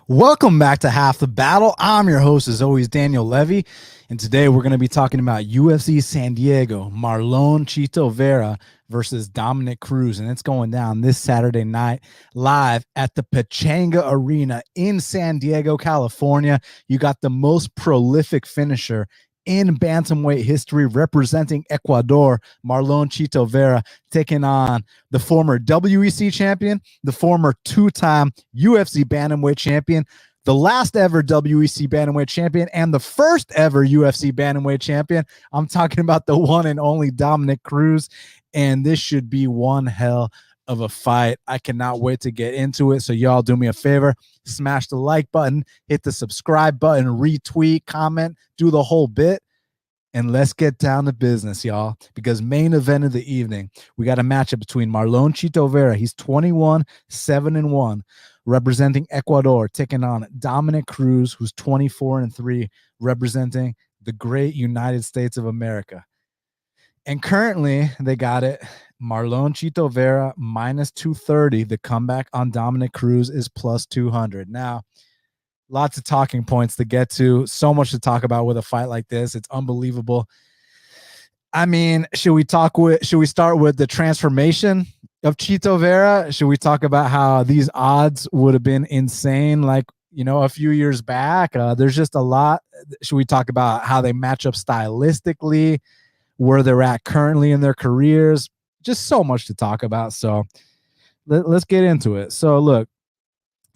Welcome back to Half the Battle. I'm your host, as always, Daniel Levy, and today we're going to be talking about UFC San Diego, Marlon Chito Vera versus Dominick Cruz, and it's going down this Saturday night live at the Pechanga Arena in San Diego, California. You got the most prolific finisher in bantamweight history, representing Ecuador, Marlon Chito Vera, taking on the former WEC champion, the former two-time UFC bantamweight champion, the last ever WEC bantamweight champion, and the first ever UFC bantamweight champion. I'm talking about the one and only Dominick Cruz, and this should be one hell of a fight. I cannot wait to get into it. So y'all do me a favor, smash the like button, hit the subscribe button, retweet, comment, do the whole bit. And let's get down to business, y'all, because main event of the evening, we got a matchup between Marlon Chito Vera. He's 21-7-1, representing Ecuador, taking on Dominick Cruz, who's 24-3, representing the great United States of America. And currently, they got it. Marlon Chito Vera minus 230. The comeback on Dominick Cruz is plus 200. Now, lots of talking points to get to. So much to talk about with a fight like this. It's unbelievable. I mean, should we start with the transformation of Chito Vera? Should we talk about how these odds would have been insane, like, a few years back? There's just a lot. Should we talk about how they match up stylistically, where they're at currently in their careers? Just so much to talk about. So let's get into it. So look,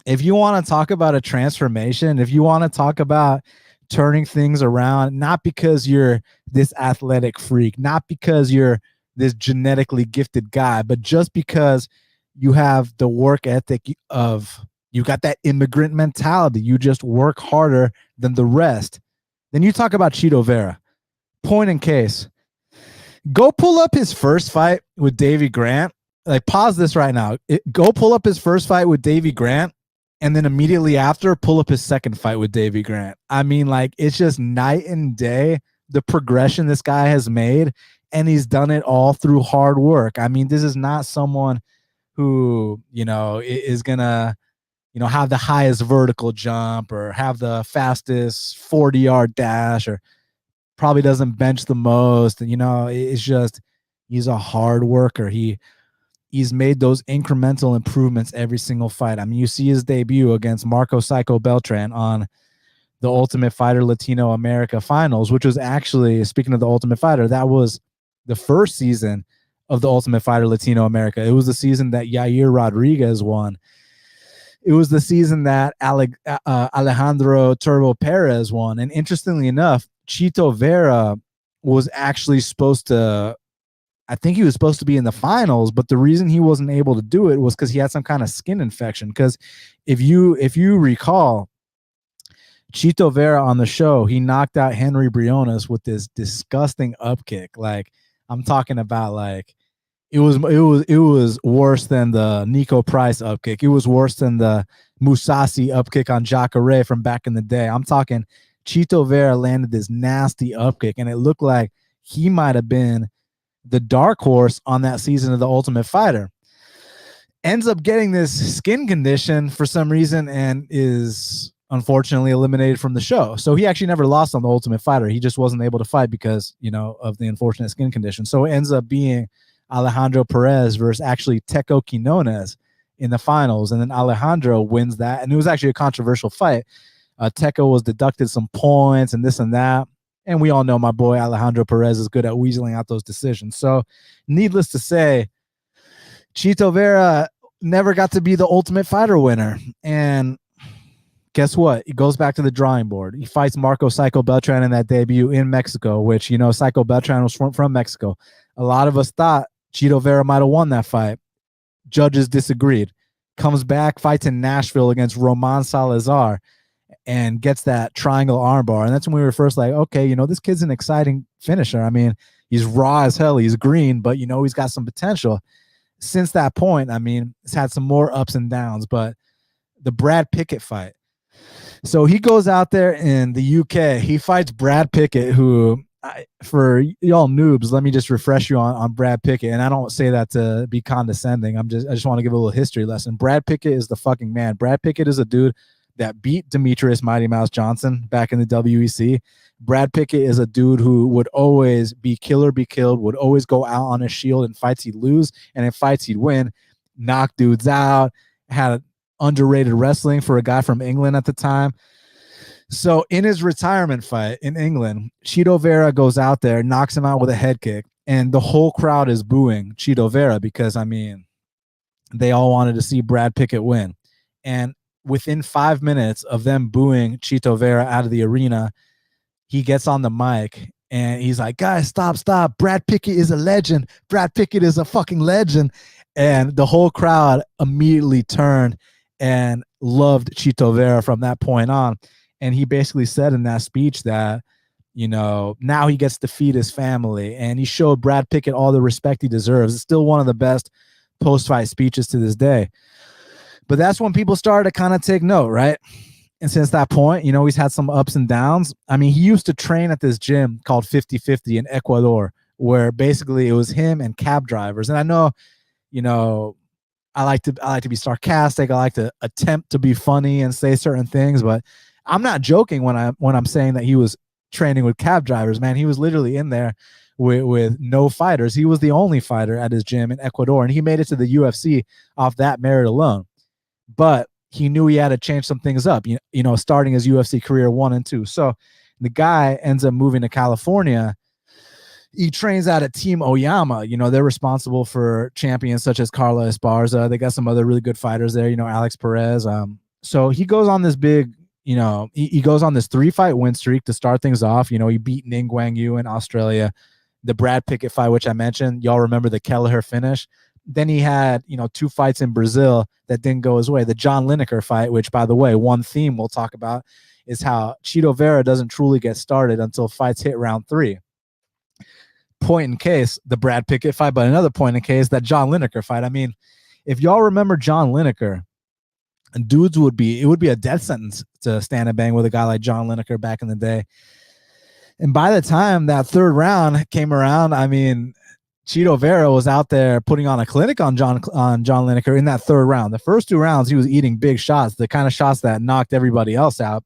if you want to talk about a transformation, if you want to talk about turning things around, not because you're this athletic freak, not because you're this genetically gifted guy, but just because you have the work ethic of, you got that immigrant mentality, you just work harder than the rest, then you talk about Chito Vera. Point in case. Go pull up his first fight with Davy Grant. Like, pause this right now. Go pull up his first fight with Davy Grant, and then immediately after, pull up his second fight with Davy Grant. I mean, like, it's just night and day, the progression this guy has made, and he's done it all through hard work. I mean, this is not someone who, is going to, have the highest vertical jump or have the fastest 40-yard dash or probably doesn't bench the most. And, it's just, he's a hard worker. He's made those incremental improvements every single fight. I mean, you see his debut against Marco Psycho Beltran on the Ultimate Fighter Latino America Finals, which was actually, speaking of the Ultimate Fighter, that was the first season of the Ultimate Fighter Latino America. It was the season that Yair Rodriguez won. It was the season that Alejandro Turbo Perez won. And interestingly enough, Chito Vera was actually I think he was supposed to be in the finals, but the reason he wasn't able to do it was because he had some kind of skin infection. Because if you recall, Chito Vera on the show, he knocked out Henry Briones with this disgusting up kick. Like, I'm talking about, like, it was worse than the Nico Price up kick. It was worse than the Musasi up kick on Jacare from back in the day. I'm talking Chito Vera landed this nasty up kick, and it looked like he might have been the dark horse on that season of the Ultimate Fighter. Ends up getting this skin condition for some reason and is unfortunately eliminated from the show. So he actually never lost on the Ultimate Fighter. He just wasn't able to fight because, of the unfortunate skin condition. So it ends up being Alejandro Perez versus actually Teco Quinones in the finals. And then Alejandro wins that. And it was actually a controversial fight. Teco was deducted some points and this and that. And we all know my boy Alejandro Perez is good at weaseling out those decisions. So needless to say, Chito Vera never got to be the Ultimate Fighter winner. And guess what? He goes back to the drawing board. He fights Marco Psycho Beltran in that debut in Mexico, which, Psycho Beltran was from Mexico. A lot of us thought Chito Vera might have won that fight. Judges disagreed. Comes back, fights in Nashville against Roman Salazar, and gets that triangle armbar. And that's when we were first like, okay, this kid's an exciting finisher. I mean, he's raw as hell. He's green, but, he's got some potential. Since that point, I mean, it's had some more ups and downs, but the Brad Pickett fight. So he goes out there in the UK. He fights Brad Pickett, who, for y'all noobs, let me just refresh you on Brad Pickett. And I don't say that to be condescending. I just want to give a little history lesson. Brad Pickett is the fucking man. Brad Pickett is a dude that beat Demetrius Mighty Mouse Johnson back in the WEC. Brad Pickett is a dude who would always be kill or be killed, would always go out on his shield. In fights he'd lose, and in fights he'd win, knock dudes out, had underrated wrestling for a guy from England at the time. So in his retirement fight in England, Chito Vera goes out there, knocks him out with a head kick, and the whole crowd is booing Chito Vera because, I mean, they all wanted to see Brad Pickett win. And within 5 minutes of them booing Chito Vera out of the arena, he gets on the mic and he's like, guys, stop. Brad Pickett is a legend. Brad Pickett is a fucking legend. And the whole crowd immediately turned and loved Chito Vera from that point on. And he basically said in that speech that, you know, now he gets to feed his family, and he showed Brad Pickett all the respect he deserves. It's still one of the best post-fight speeches to this day. But that's when people started to kind of take note, right? And since that point, you know, he's had some ups and downs. I mean, he used to train at this gym called 50-50 in Ecuador, where basically it was him and cab drivers. And I know, you know, I like to be sarcastic. I like to attempt to be funny and say certain things, but I'm not joking when I'm saying that he was training with cab drivers, man. He was literally in there with no fighters. He was the only fighter at his gym in Ecuador, and he made it to the UFC off that merit alone. But he knew he had to change some things up, you know, starting his UFC career 1 and 2. So the guy ends up moving to California. He trains out at Team Oyama. You know, they're responsible for champions such as Carla Esparza. They got some other really good fighters there, you know, Alex Perez. So he goes on this big, you know, he goes on this 3-fight win streak to start things off. You know, he beat Ning Guang Yu in Australia. The Brad Pickett fight, which I mentioned, y'all remember the Kelleher finish. Then he had, you know, 2 fights in Brazil that didn't go his way. The John Lineker fight, which, by the way, one theme we'll talk about is how Chito Vera doesn't truly get started until fights hit round 3. Point in case, the Brad Pickett fight, but another point in case, that John Lineker fight. I mean, if y'all remember John Lineker, dudes would be a death sentence to stand and bang with a guy like John Lineker back in the day. And by the time that 3rd round came around, I mean, Chito Vera was out there putting on a clinic on John Lineker in that 3rd round. The first 2 rounds, he was eating big shots, the kind of shots that knocked everybody else out.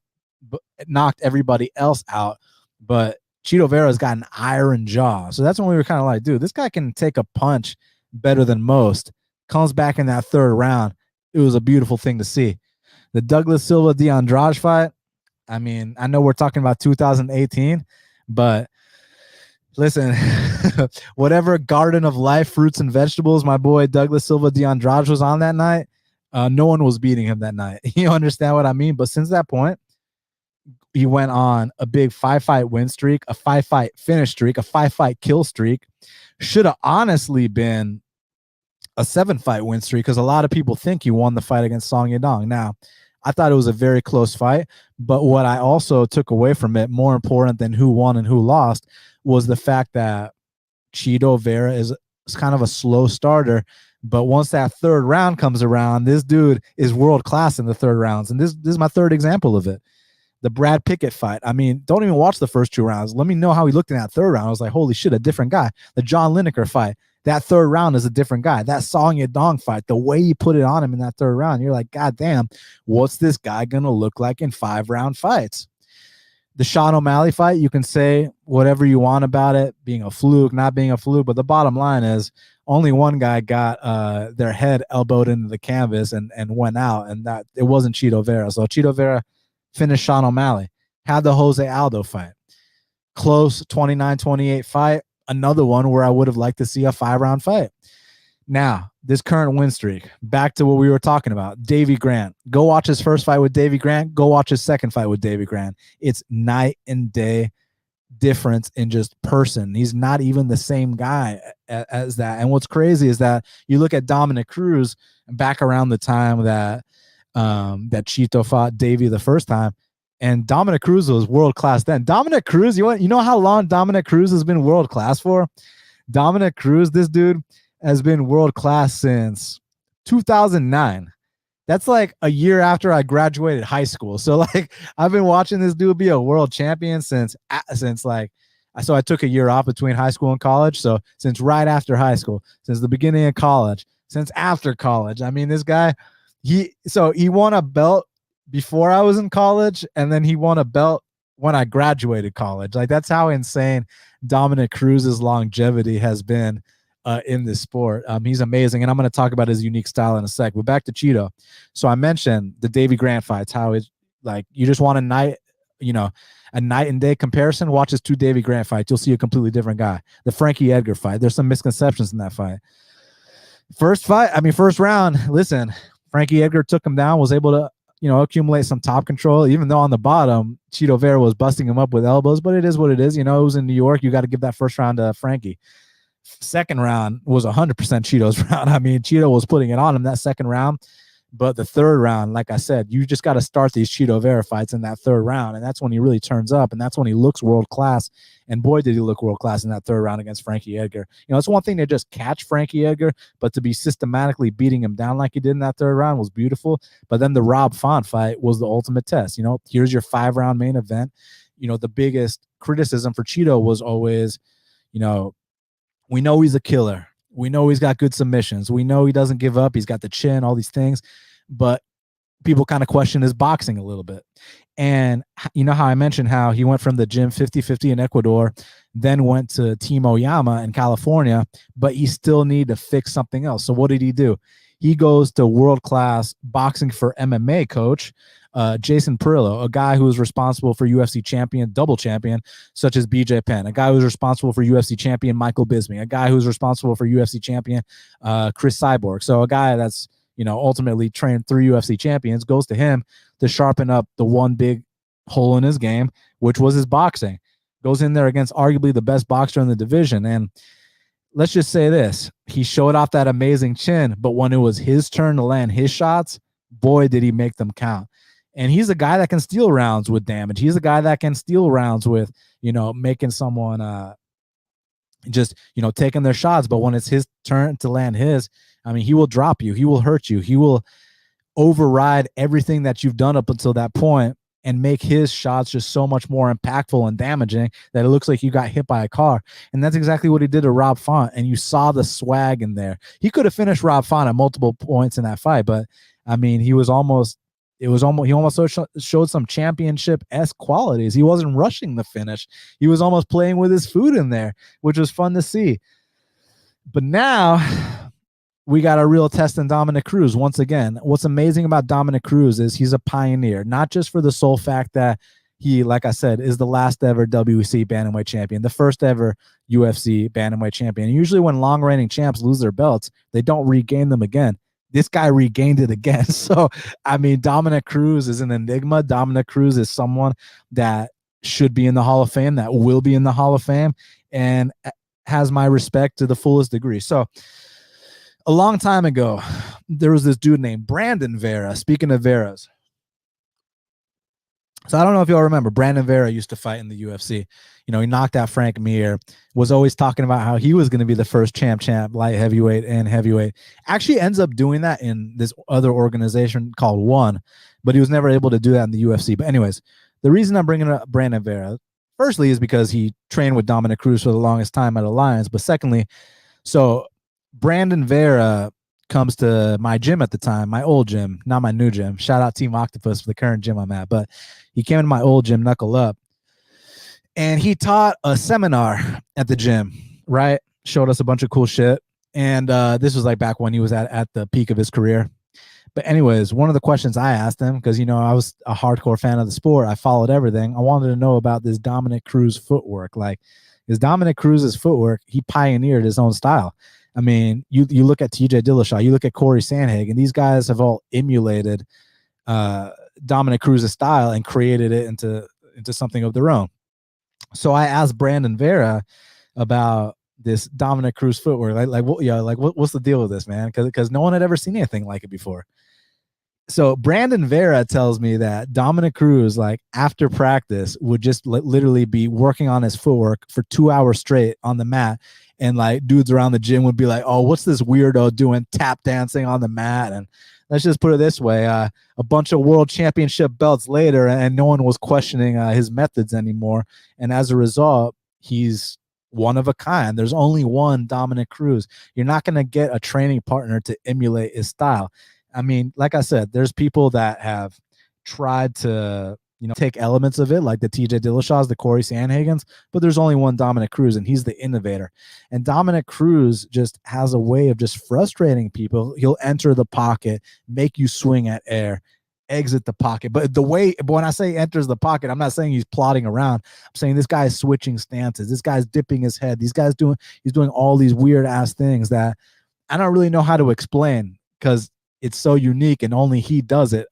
But Chito Vera's got an iron jaw. So that's when we were kind of like, dude, this guy can take a punch better than most. Comes back in that 3rd round. It was a beautiful thing to see. The Douglas Silva de Andrade fight, I mean, I know we're talking about 2018, but listen, whatever garden of life, fruits and vegetables, my boy Douglas Silva de Andrade was on that night, no one was beating him that night. You understand what I mean? But since that point, he went on a big 5-fight win streak, a 5-fight finish streak, a 5-fight kill streak. Should have honestly been a 7-fight win streak because a lot of people think he won the fight against Song Yadong. Now, I thought it was a very close fight, but what I also took away from it, more important than who won and who lost, was the fact that Chito Vera is kind of a slow starter, but once that 3rd round comes around, this dude is world class in the 3rd rounds, and this is my 3rd example of it. The Brad Pickett fight. I mean, don't even watch the first 2 rounds. Let me know how he looked in that 3rd round. I was like, holy shit, a different guy. The John Lineker fight. That 3rd round is a different guy. That Song Yadong fight, the way he put it on him in that 3rd round, you're like, God damn, what's this guy going to look like in 5-round fights? The Sean O'Malley fight, you can say whatever you want about it, being a fluke, not being a fluke, but the bottom line is only one guy got their head elbowed into the canvas and went out, and that it wasn't Chito Vera. So Chito Vera finished Sean O'Malley. Had the Jose Aldo fight. Close 29-28 fight. Another one where I would have liked to see a 5-round fight. Now, this current win streak, back to what we were talking about, Davy Grant. Go watch his first fight with Davy Grant. Go watch his second fight with Davy Grant. It's night and day difference in just person. He's not even the same guy as that. And what's crazy is that you look at Dominick Cruz back around the time that that Chito fought Davy the first time, and Dominick Cruz was world class then. Dominick Cruz, you know how long Dominick Cruz has been world class for? Dominick Cruz, this dude has been world class since 2009. That's like a year after I graduated high school. So like I've been watching this dude be a world champion since like, so I took a year off between high school and college. So since right after high school, since the beginning of college, since after college. I mean, this guy, he won a belt before I was in college, and then he won a belt when I graduated college. Like, that's how insane Dominick Cruz's longevity has been in this sport. He's amazing, and I'm going to talk about his unique style in a sec. But back to Chito. So I mentioned the Davy Grant fights, how it's like you just want a night and day comparison. Watch his 2 Davy Grant fights. You'll see a completely different guy. The Frankie Edgar fight. There's some misconceptions in that fight. First round, listen, Frankie Edgar took him down, was able to, accumulate some top control, even though on the bottom, Chito Vera was busting him up with elbows, but it is what it is. It was in New York. You got to give that first round to Frankie. Second round was 100% Chito's round. I mean, Chito was putting it on him that second round. But the third round, like I said, you just got to start these Chito Vera fights in that third round. And that's when he really turns up. And that's when he looks world class. And boy, did he look world class in that third round against Frankie Edgar. It's one thing to just catch Frankie Edgar, but to be systematically beating him down like he did in that third round was beautiful. But then the Rob Font fight was the ultimate test. Here's your 5-round main event. The biggest criticism for Chito was always, we know he's a killer. We know he's got good submissions. We know he doesn't give up. He's got the chin, all these things. But people kind of question his boxing a little bit. And you know how I mentioned how he went from the gym 50-50 in Ecuador, then went to Team Oyama in California, but he still needed to fix something else. So what did he do? He goes to world-class boxing for MMA coach, Jason Perillo, a guy who was responsible for UFC champion, double champion, such as BJ Penn, a guy who's responsible for UFC champion, Michael Bisping, a guy who's responsible for UFC champion, Chris Cyborg. So a guy that's, ultimately trained 3 UFC champions, goes to him to sharpen up the one big hole in his game, which was his boxing. Goes in there against arguably the best boxer in the division. And let's just say this, he showed off that amazing chin, but when it was his turn to land his shots, boy, did he make them count. And he's a guy that can steal rounds with damage. He's a guy that can steal rounds with, making someone just, taking their shots. But when it's his turn to land his, I mean, he will drop you. He will hurt you. He will override everything that you've done up until that point and make his shots just so much more impactful and damaging that it looks like you got hit by a car. And that's exactly what he did to Rob Font. And you saw the swag in there. He could have finished Rob Font at multiple points in that fight, but I mean, he almost showed some championship-esque qualities. He wasn't rushing the finish. He was almost playing with his food in there, which was fun to see. But now we got a real test in Dominick Cruz. Once again, what's amazing about Dominick Cruz is he's a pioneer, not just for the sole fact that he, like I said, is the last ever WEC bantamweight champion, the first ever UFC bantamweight champion. Usually when long-reigning champs lose their belts, they don't regain them again. This guy regained it again. So, I mean, Dominick Cruz is an enigma. Dominick Cruz is someone that should be in the Hall of Fame, that will be in the Hall of Fame, and has my respect to the fullest degree. So, a long time ago, there was this dude named Brandon Vera. Speaking of Veras. So I don't know if y'all remember, Brandon Vera used to fight in the UFC. He knocked out Frank Mir, was always talking about how he was going to be the first champ, light heavyweight and heavyweight. Actually ends up doing that in this other organization called One, but he was never able to do that in the UFC. But anyways, the reason I'm bringing up Brandon Vera, firstly, is because he trained with Dominick Cruz for the longest time at Alliance. But secondly, so Brandon Vera comes to my gym at the time, my old gym, not my new gym. Shout out Team Octopus for the current gym I'm at. But he came to my old gym, Knuckle Up, and he taught a seminar at the gym, right? Showed us a bunch of cool shit. And this was like back when he was at the peak of his career. But anyways, one of the questions I asked him, because, I was a hardcore fan of the sport, I followed everything. I wanted to know about this Dominick Cruz footwork. Like, is Dominick Cruz's footwork, he pioneered his own style. I mean, you look at TJ Dillashaw, you look at Corey Sandhagen, these guys have all emulated Dominick Cruz's style and created it into something of their own. So I asked Brandon Vera about this Dominick Cruz footwork. What's the deal with this, man? Because no one had ever seen anything like it before. So Brandon Vera tells me that Dominick Cruz, like after practice, would just literally be working on his footwork for 2 hours straight on the mat. And like dudes around the gym would be like, oh, what's this weirdo doing tap dancing on the mat? And let's just put it this way, a bunch of world championship belts later, and no one was questioning his methods anymore. And as a result, he's one of a kind. There's only one Dominick Cruz. You're not going to get a training partner to emulate his style. I mean, like I said, there's people that have tried to, take elements of it, like the TJ Dillashaw's, the Corey Sandhagens, but there's only one Dominick Cruz, and he's the innovator. And Dominick Cruz just has a way of just frustrating people. He'll enter the pocket, make you swing at air, exit the pocket. But when I say enters the pocket, I'm not saying he's plodding around. I'm saying this guy is switching stances. This guy's dipping his head. He's doing all these weird ass things that I don't really know how to explain because it's so unique and only he does it.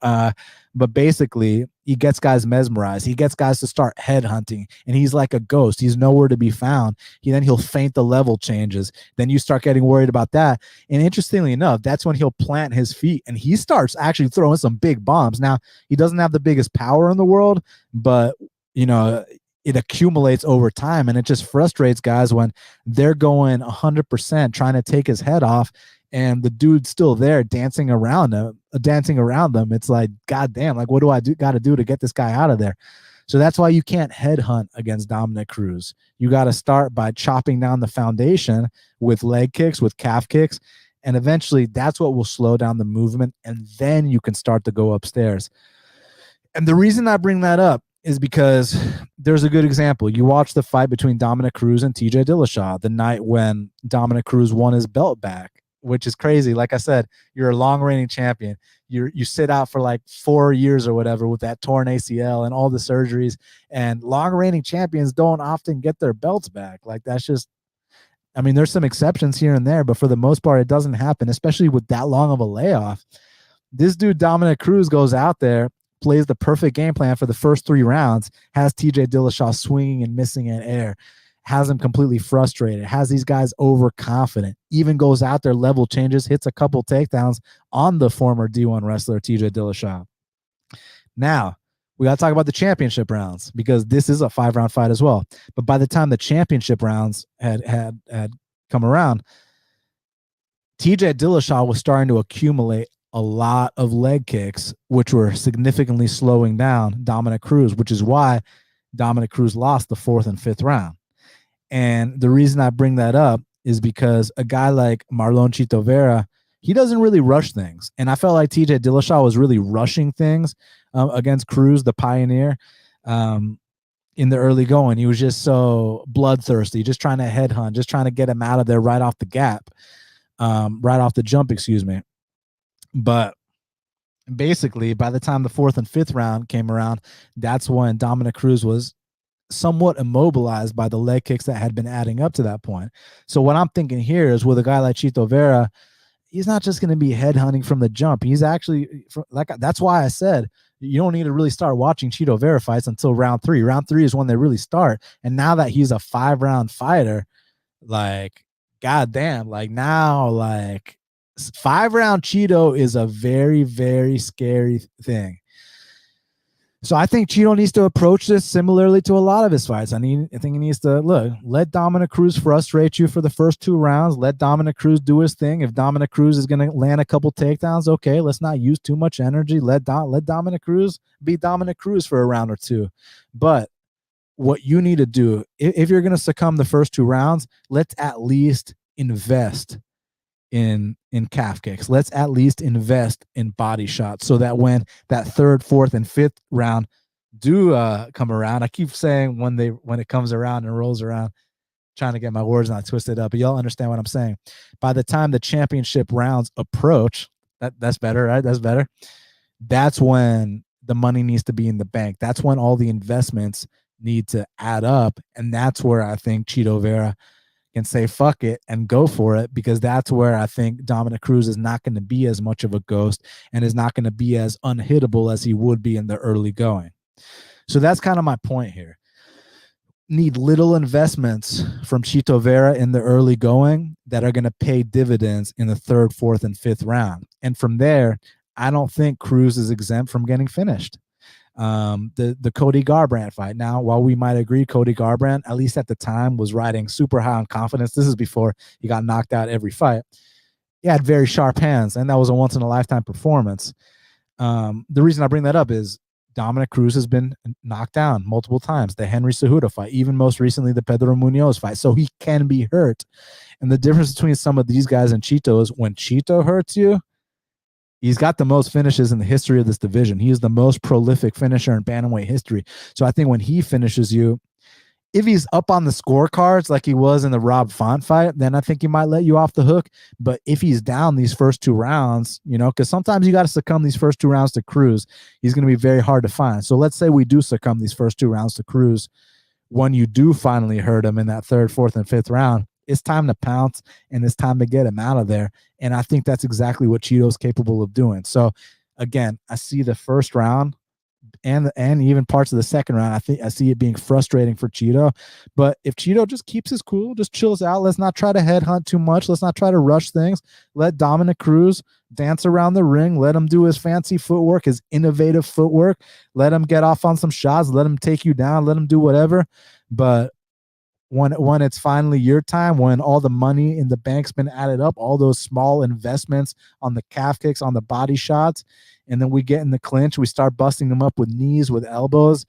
But basically, he gets guys mesmerized. He gets guys to start headhunting, and he's like a ghost. He's nowhere to be found. He'll feint the level changes. Then you start getting worried about that. And interestingly enough, that's when he'll plant his feet, and he starts actually throwing some big bombs. Now, he doesn't have the biggest power in the world, but, it accumulates over time, and it just frustrates guys when they're going 100% trying to take his head off, and the dude's still there dancing around them. It's like, God damn, like, what do I got to do to get this guy out of there? So that's why you can't headhunt against Dominick Cruz. You got to start by chopping down the foundation with leg kicks, with calf kicks, and eventually that's what will slow down the movement, and then you can start to go upstairs. And the reason I bring that up is because there's a good example. You watch the fight between Dominick Cruz and TJ Dillashaw the night when Dominick Cruz won his belt back, which is crazy. Like I said, you're a long reigning champion. You sit out for like 4 years or whatever with that torn ACL and all the surgeries, and long reigning champions don't often get their belts back. Like, that's just, I mean, there's some exceptions here and there, but for the most part, it doesn't happen, especially with that long of a layoff. This dude, Dominick Cruz, goes out there, plays the perfect game plan for the first 3 rounds, has TJ Dillashaw swinging and missing in air, has him completely frustrated, has these guys overconfident, even goes out there, level changes, hits a couple takedowns on the former D1 wrestler TJ Dillashaw. Now, we got to talk about the championship rounds, because this is a 5-round fight as well. But by the time the championship rounds had come around, TJ Dillashaw was starting to accumulate a lot of leg kicks, which were significantly slowing down Dominick Cruz, which is why Dominick Cruz lost the 4th and 5th round. And the reason I bring that up is because a guy like Marlon Chito Vera, he doesn't really rush things. And I felt like TJ Dillashaw was really rushing things against Cruz, the pioneer, in the early going. He was just so bloodthirsty, just trying to headhunt, just trying to get him out of there right off the gap, right off the jump, excuse me. But basically, by the time the 4th and 5th round came around, that's when Dominick Cruz was somewhat immobilized by the leg kicks that had been adding up to that point. So what I'm thinking here is, with a guy like Chito Vera, he's not just going to be headhunting from the jump. He's actually, that's why I said you don't need to really start watching Chito Vera fights until round 3. Round 3 is when they really start. And now that he's a 5-round fighter, like, goddamn, like, now, like, 5-round Chito is a very, very scary thing. So I think Chito needs to approach this similarly to a lot of his fights. I think he needs to, let Dominick Cruz frustrate you for the first 2 rounds. Let Dominick Cruz do his thing. If Dominick Cruz is going to land a couple takedowns, okay, let's not use too much energy. Let Dominick Cruz be Dominick Cruz for a round or 2. But what you need to do, if you're going to succumb the first 2 rounds, let's at least invest in calf kicks. Let's at least invest in body shots, so that when that 3rd, 4th, and 5th round do come around, I keep saying when it comes around and rolls around, trying to get my words not twisted up, but y'all understand what I'm saying. By the time the championship rounds approach, that's better, right? That's better. That's when the money needs to be in the bank. That's when all the investments need to add up, and that's where I think Chito Vera can say fuck it and go for it, because that's where I think Dominick Cruz is not going to be as much of a ghost and is not going to be as unhittable as he would be in the early going. So that's kind of my point here. Need little investments from Chito Vera in the early going that are going to pay dividends in the 3rd, 4th, and 5th round. And from there, I don't think Cruz is exempt from getting finished. The Cody Garbrandt fight. Now, while we might agree Cody Garbrandt, at least at the time, was riding super high on confidence, this is before he got knocked out every fight. He had very sharp hands, and that was a once-in-a-lifetime performance. The reason I bring that up is Dominick Cruz has been knocked down multiple times. The Henry Cejudo fight, even most recently the Pedro Munoz fight. So he can be hurt. And the difference between some of these guys and Chito is when Chito hurts you, He's got the most finishes in the history of this division. He is the most prolific finisher in bantamweight history. So I think when he finishes you, if he's up on the scorecards like he was in the Rob Font fight, then I think he might let you off the hook. But if he's down these first 2 rounds, because sometimes you got to succumb these first 2 rounds to Cruz, he's going to be very hard to find. So let's say we do succumb these first 2 rounds to Cruz. When you do finally hurt him in that 3rd, 4th, and 5th round, it's time to pounce and it's time to get him out of there. And I think that's exactly what Chito's capable of doing. So again, I see the first round and even parts of the second round. I see it being frustrating for Chito. But if Chito just keeps his cool, just chills out, let's not try to headhunt too much. Let's not try to rush things. Let Dominick Cruz dance around the ring. Let him do his fancy footwork, his innovative footwork. Let him get off on some shots. Let him take you down. Let him do whatever. But when it's finally your time, when all the money in the bank's been added up, all those small investments on the calf kicks, on the body shots, and then we get in the clinch, we start busting them up with knees, with elbows,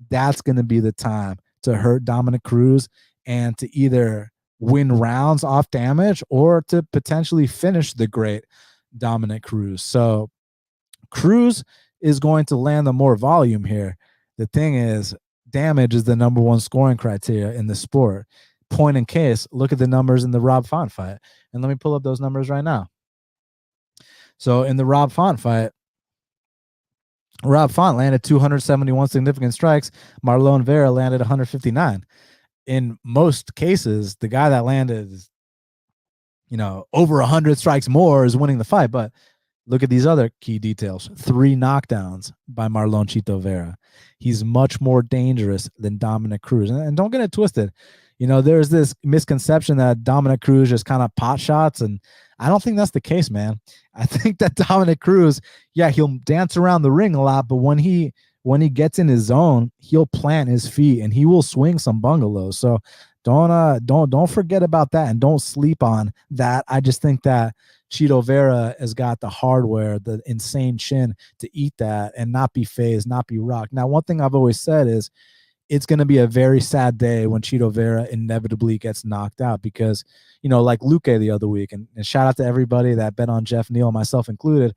that's going to be the time to hurt Dominick Cruz and to either win rounds off damage or to potentially finish the great Dominick Cruz. So Cruz is going to land the more volume here. The thing is, damage is the #1 scoring criteria in the sport. Point in case, look at the numbers in the Rob Font fight. And let me pull up those numbers right now. So in the Rob Font fight, Rob Font landed 271 significant strikes. Marlon Vera landed 159. In most cases, the guy that landed, over 100 strikes more is winning the fight. But look at these other key details. 3 knockdowns by Marlon Chito Vera. He's much more dangerous than Dominick Cruz. And don't get it twisted. There's this misconception that Dominick Cruz just kind of pot shots, and I don't think that's the case, man. I think that Dominick Cruz, he'll dance around the ring a lot, but when he gets in his zone, he'll plant his feet and he will swing some bungalows. So don't forget about that, and don't sleep on that. I just think that Chito Vera has got the hardware, the insane chin to eat that and not be phased, not be rocked. Now, one thing I've always said is it's going to be a very sad day when Chito Vera inevitably gets knocked out because, like Luque the other week, and shout out to everybody that bet on Jeff Neal, myself included.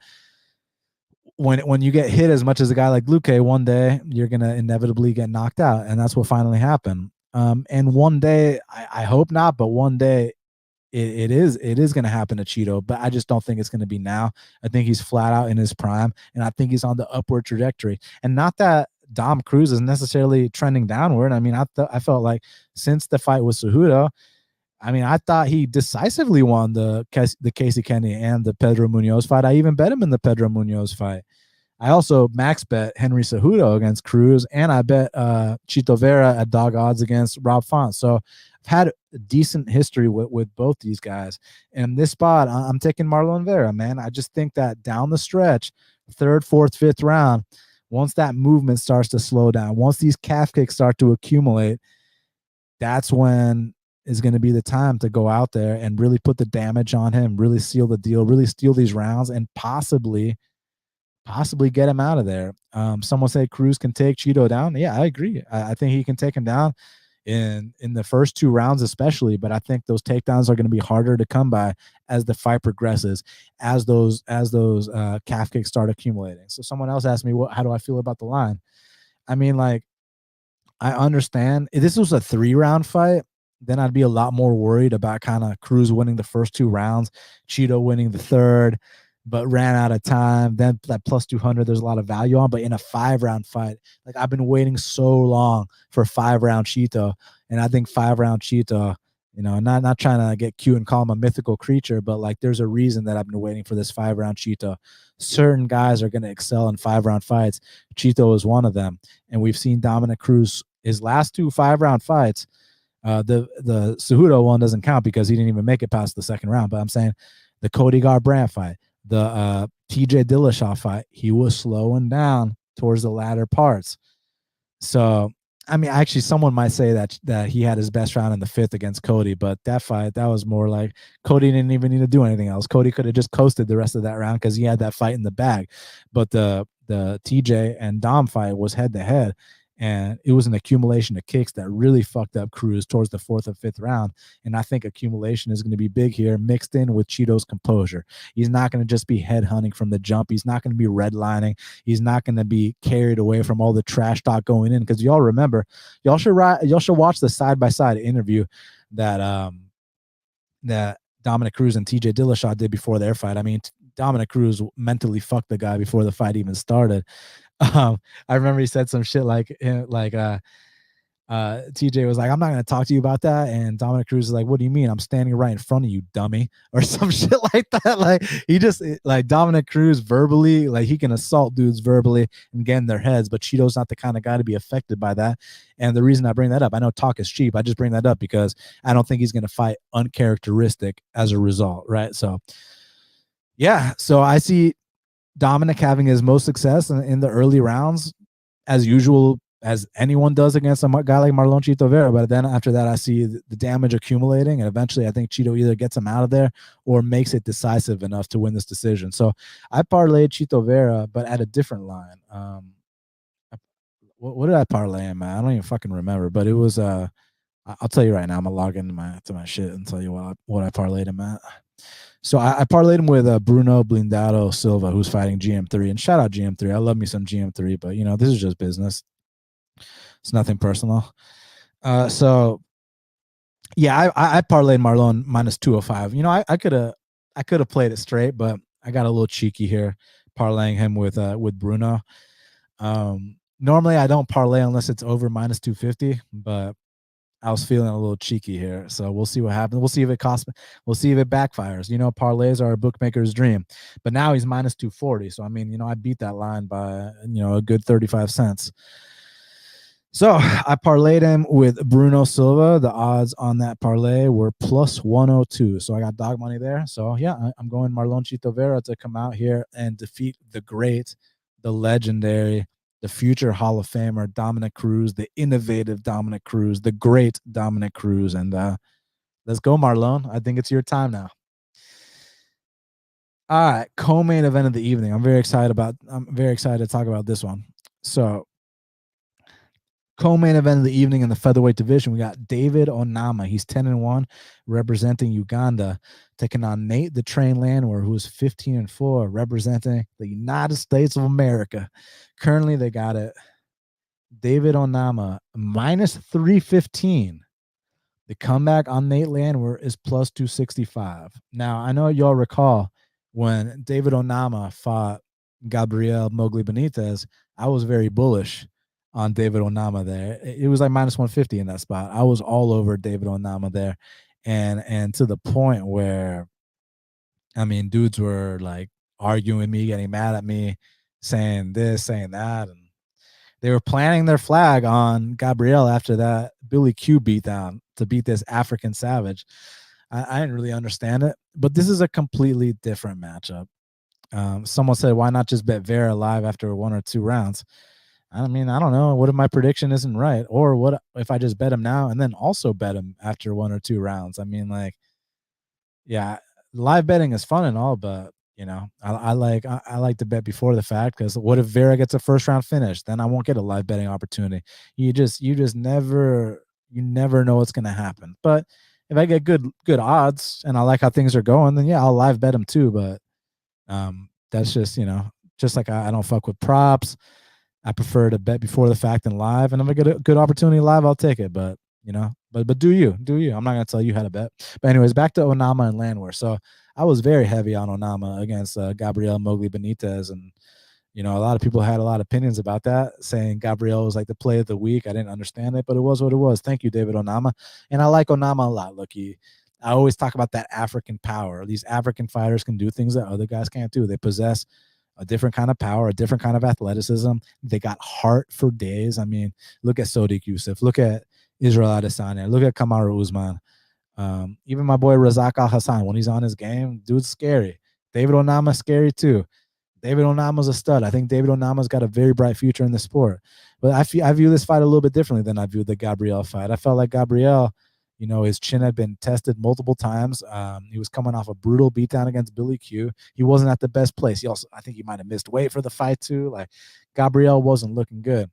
When you get hit as much as a guy like Luque, one day you're going to inevitably get knocked out. And that's what finally happened. And one day, I hope not, but one day it is going to happen to Chito, but I just don't think it's going to be now. I think he's flat out in his prime, and I think he's on the upward trajectory. And not that Dom Cruz is necessarily trending downward. I mean, I felt like since the fight with Cejudo, I thought he decisively won the Casey Kenney and the Pedro Munoz fight. I even bet him in the Pedro Munoz fight. I also max bet Henry Cejudo against Cruz, and I bet Chito Vera at dog odds against Rob Font. So I've had a decent history with both these guys. And this spot, I'm taking Marlon Vera, man. I just think that down the stretch, 3rd, 4th, 5th round, once that movement starts to slow down, once these calf kicks start to accumulate, that's when is going to be the time to go out there and really put the damage on him, really seal the deal, really steal these rounds, and possibly get him out of there. Someone say Cruz can take Chito down. Yeah, I agree. I think he can take him down in the first 2 rounds especially, but I think those takedowns are going to be harder to come by as the fight progresses, as those calf kicks start accumulating. So someone else asked me, how do I feel about the line? I understand if this was a 3-round fight, then I'd be a lot more worried about kind of Cruz winning the first 2 rounds, Chito winning the 3rd, but ran out of time. Then that plus 200, there's a lot of value on. But in a 5-round fight, like I've been waiting so long for 5-round Chito, and I think 5-round Chito, not trying to get cute and call him a mythical creature, but like there's a reason that I've been waiting for this 5-round Chito. Certain guys are going to excel in 5-round fights. Chito is one of them, and we've seen Dominick Cruz his last 2 5-round fights. The Cejudo one doesn't count because he didn't even make it past the 2nd round. But I'm saying the Cody Garbrandt fight, the TJ Dillashaw fight, he was slowing down towards the latter parts. So, actually, someone might say that he had his best round in the 5th against Cody, but that fight, that was more like Cody didn't even need to do anything else. Cody could have just coasted the rest of that round because he had that fight in the bag. But the TJ and Dom fight was head-to-head, And it was an accumulation of kicks that really fucked up Cruz towards the 4th or 5th round. And I think accumulation is going to be big here, mixed in with Chito's composure. He's not going to just be head hunting from the jump. He's not going to be redlining. He's not going to be carried away from all the trash talk going in. Because y'all remember, y'all should watch the side-by-side interview that that Dominick Cruz and TJ Dillashaw did before their fight. I mean, Dominick Cruz mentally fucked the guy before the fight even started. I remember he said some shit like TJ was like, I'm not going to talk to you about that. And Dominick Cruz is like, what do you mean? I'm standing right in front of you, dummy, or some shit like that. Like, he just, like, Dominick Cruz verbally, like, he can assault dudes verbally and get in their heads, but Chito's not the kind of guy to be affected by that. And the reason I bring that up, I know talk is cheap. I just bring that up because I don't think he's going to fight uncharacteristic as a result, right? So, yeah. So I see Dominick having his most success in the early rounds, as usual, as anyone does against a guy like Marlon Chito Vera. But then after that, I see the damage accumulating, and eventually I think Chito either gets him out of there or makes it decisive enough to win this decision. So I parlayed Chito Vera, but at a different line. What did I parlay him at? I don't even fucking remember, but it was I'll tell you right now. I'm gonna log into my shit and tell you what I parlayed him at. So I parlayed him with Bruno Blindado Silva, who's fighting GM3. And shout out GM3. I love me some GM3, but, you know, this is just business. It's nothing personal. So, yeah, I parlayed Marlon minus 205. You know, I could have played it straight, but I got a little cheeky here, parlaying him with Bruno. Normally, I don't parlay unless it's over minus 250, but I was feeling a little cheeky here, so we'll see what happens. We'll see if it costs. We'll see if it backfires. You know, parlays are a bookmaker's dream, but now he's minus 240. So I mean, you know, I beat that line by, you know, a good 35 cents. So I parlayed him with Bruno Silva. The odds on that parlay were plus 102. So I got dog money there. So yeah, I'm going Marlon Chito Vera to come out here and defeat the great, the legendary, the future Hall of Famer Dominick Cruz, the innovative Dominick Cruz, the great Dominick Cruz. And let's go, Marlon. I think it's your time now. All right, co-main event of the evening. I'm very excited to talk about this one. So, co-main event of the evening in the featherweight division, we got David Onama. He's 10-1, representing Uganda, taking on Nate the Train Landwehr, who is 15-4, representing the United States of America. Currently, they got it. David Onama minus 315. The comeback on Nate Landwehr is plus 265. Now, I know y'all recall when David Onama fought Gabriel Mowgli Benitez, I was very bullish on David Onama there. It was like minus 150 in that spot. I was all over David Onama there. And to the point where, I mean, dudes were like arguing with me, getting mad at me, saying this, saying that. And they were planting their flag on Gabriel after that Billy Q beatdown to beat this African savage. I didn't really understand it, but this is a completely different matchup. Someone said, why not just bet Vera live after 1 or 2 rounds? I mean, I don't know. What if my prediction isn't right? Or what if I just bet him now and then also bet him after 1 or 2 rounds? I mean, like, yeah, live betting is fun and all, but, you know, I like to bet before the fact, because what if Vera gets a first round finish? Then I won't get a live betting opportunity. You just never know what's going to happen. But if I get good odds and I like how things are going, then yeah, I'll live bet them too. But that's just, you know, just like I don't fuck with props. I prefer to bet before the fact and live. And if I get a good opportunity live, I'll take it. But, you know, but do you. I'm not going to tell you how to bet. But anyways, back to Onama and Landwehr. So I was very heavy on Onama against Gabriel Mowgli Benitez. And, you know, a lot of people had a lot of opinions about that, saying Gabriel was like the play of the week. I didn't understand it, but it was what it was. Thank you, David Onama. And I like Onama a lot. Look, I always talk about that African power. These African fighters can do things that other guys can't do. They possess a different kind of power, a different kind of athleticism. They got heart for days. I mean, look at Sodiq Yusuff. Look at Israel Adesanya. Look at Kamaru Usman. Even my boy Razak Al Hassan, when he's on his game, dude's scary. David Onama's scary too. David Onama's a stud. I think David Onama's got a very bright future in the sport. But I view this fight a little bit differently than I viewed the Gabriel fight. I felt like Gabriel, you know, his chin had been tested multiple times. He was coming off a brutal beatdown against Billy Q. He wasn't at the best place. I think he might have missed weight for the fight too. Like, Gabriel wasn't looking good.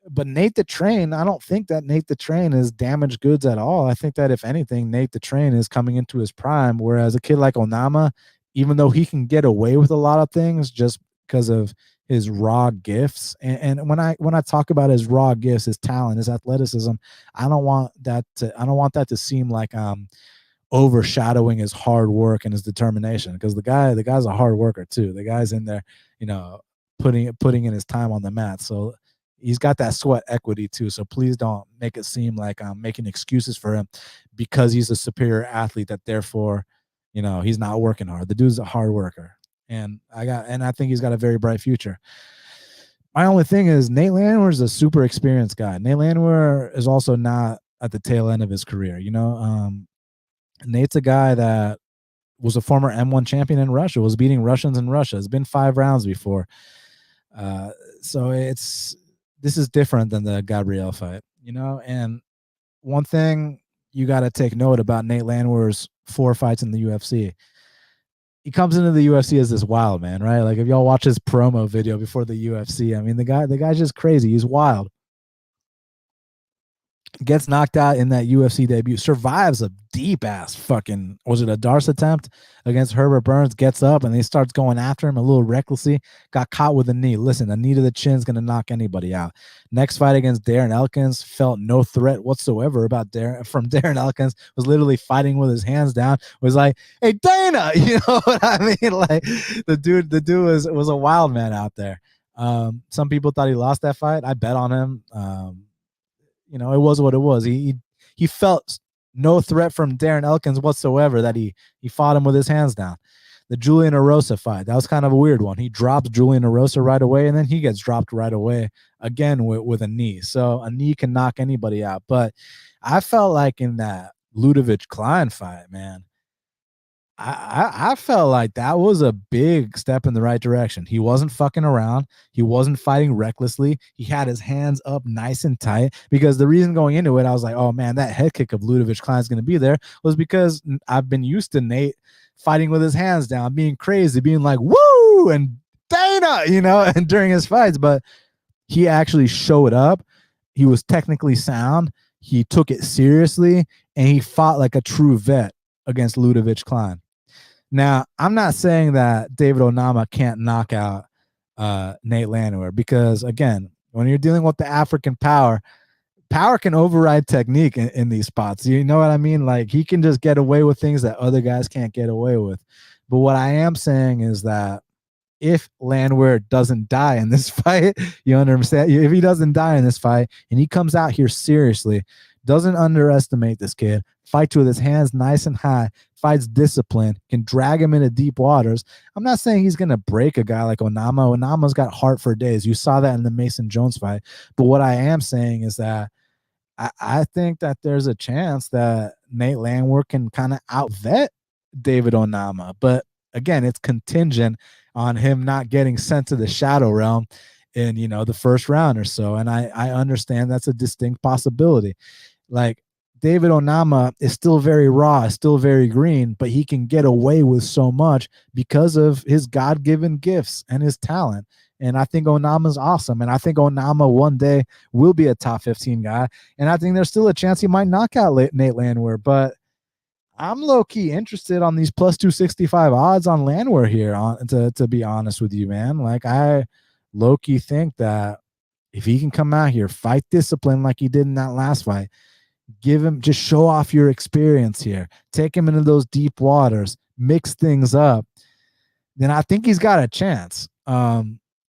But Nate the Train, I don't think that Nate the Train is damaged goods at all. I think that if anything, Nate the Train is coming into his prime, whereas a kid like Onama, even though he can get away with a lot of things just because of his raw gifts, and when I talk about his raw gifts, his talent, his athleticism, I don't want that to seem like overshadowing his hard work and his determination, because the guy's a hard worker too. The guy's in there, putting in his time on the mat. So he's got that sweat equity too. So please don't make it seem like I'm making excuses for him because he's a superior athlete, that therefore, he's not working hard. The dude's a hard worker. And I think he's got a very bright future. My only thing is Nate Landwehr is a super experienced guy. Nate Landwehr is also not at the tail end of his career. Nate's a guy that was a former M1 champion in Russia, was beating Russians in Russia. It's been 5 rounds before. So this is different than the Gabriel fight, and one thing you got to take note about Nate Landwehr's 4 fights in the UFC. He comes into the UFC as this wild man, right? Like if y'all watch his promo video before the UFC, I mean, the guy's just crazy. He's wild. Gets knocked out in that UFC debut, survives a deep ass fucking, was it a Darce attempt against Herbert Burns, gets up and he starts going after him a little recklessly, got caught with a knee. Listen, a knee to the chin is going to knock anybody out. Next fight against Darren Elkins, felt no threat whatsoever from Darren Elkins, was literally fighting with his hands down, was like, hey Dana, you know what I mean? Like the dude was a wild man out there. Some people thought he lost that fight. I bet on him. It was what it was. He felt no threat from Darren Elkins whatsoever, that he fought him with his hands down. The Julian Erosa fight, that was kind of a weird one. He drops Julian Erosa right away, and then he gets dropped right away again with a knee. So a knee can knock anybody out. But I felt like in that Ludovic Klein fight, man, I felt like that was a big step in the right direction. He wasn't fucking around. He wasn't fighting recklessly. He had his hands up nice and tight, because the reason going into it, I was like, oh man, that head kick of Ludovic Klein is going to be there, was because I've been used to Nate fighting with his hands down, being crazy, being like, woo, and Dana, and during his fights. But he actually showed up. He was technically sound. He took it seriously, and he fought like a true vet against Ludovic Klein. Now, I'm not saying that David Onama can't knock out Nate Landwehr, because, again, when you're dealing with the African power can override technique in these spots. You know what I mean? Like, he can just get away with things that other guys can't get away with. But what I am saying is that if Landwehr doesn't die in this fight, you understand? If he doesn't die in this fight and he comes out here seriously, doesn't underestimate this kid, fights with his hands nice and high, fights discipline, can drag him into deep waters. I'm not saying he's going to break a guy like Onama. Onama's got heart for days. You saw that in the Mason Jones fight. But what I am saying is that I think that there's a chance that Nate Landwehr can kind of outvet David Onama. But again, it's contingent on him not getting sent to the shadow realm in, the first round or so. And I understand that's a distinct possibility. Like, David Onama is still very raw, still very green, but he can get away with so much because of his God-given gifts and his talent. And I think Onama's awesome. And I think Onama one day will be a top 15 guy. And I think there's still a chance he might knock out Nate Landwehr. But I'm low-key interested on these plus 265 odds on Landwehr here, to be honest with you, man. Like, I low-key think that if he can come out here, fight discipline like he did in that last fight, just show off your experience here, take him into those deep waters, mix things up, then I think he's got a chance.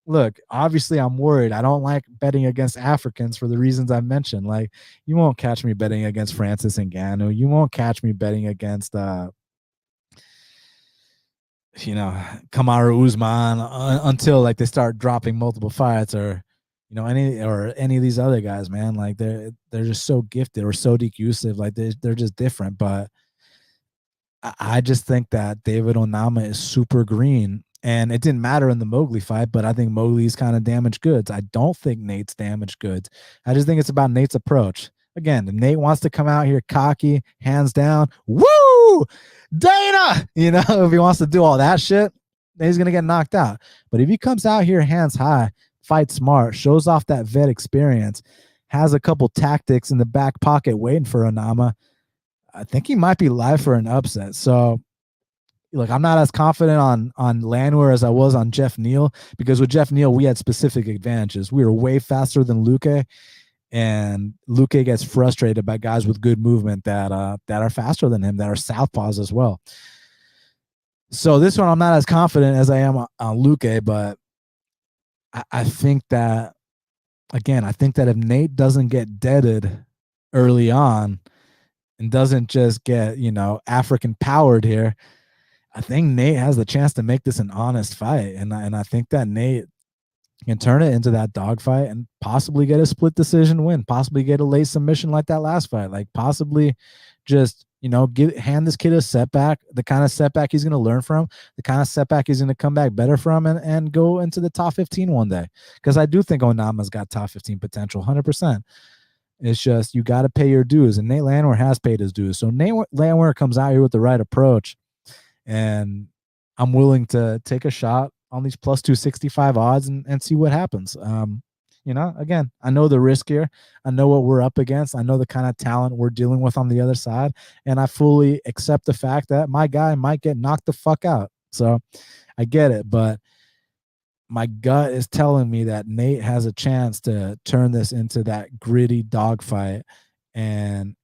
Look, obviously I'm worried. I don't like betting against Africans for the reasons I mentioned. Like, you won't catch me betting against Francis Ngannou. You won't catch me betting against Kamaru Usman until like they start dropping multiple fights, or any of these other guys, man. Like, they're just so gifted, or Sodiq Yusuff. Like, they're just different. But I just think that David Onama is super green, and it didn't matter in the Mowgli fight, but I think Mowgli's kind of damaged goods. I don't think Nate's damaged goods. I just think it's about Nate's approach. Again, if Nate wants to come out here cocky, hands down, woo, Dana, if he wants to do all that shit, then he's going to get knocked out. But if he comes out here hands high, fights smart, shows off that vet experience, has a couple tactics in the back pocket waiting for Onama, I think he might be live for an upset. So, look, I'm not as confident on Landwehr as I was on Jeff Neal, because with Jeff Neal, we had specific advantages. We were way faster than Luque, and Luque gets frustrated by guys with good movement that are faster than him, that are southpaws as well. So this one, I'm not as confident as I am on Luque, but I think that, again, I think that if Nate doesn't get deaded early on and doesn't just get, African powered here, I think Nate has the chance to make this an honest fight. And I think that Nate can turn it into that dogfight and possibly get a split decision win, possibly get a late submission like that last fight, like possibly just, hand this kid a setback, the kind of setback he's going to learn from, the kind of setback he's going to come back better from, and go into the top 15 one day. Because I do think Onama's got top 15 potential, 100%. It's just, you got to pay your dues, and Nate Landwehr has paid his dues. So Nate Landwehr comes out here with the right approach, and I'm willing to take a shot on these plus 265 odds and see what happens. Again, I know the risk here. I know what we're up against. I know the kind of talent we're dealing with on the other side. And I fully accept the fact that my guy might get knocked the fuck out. So I get it. But my gut is telling me that Nate has a chance to turn this into that gritty dogfight and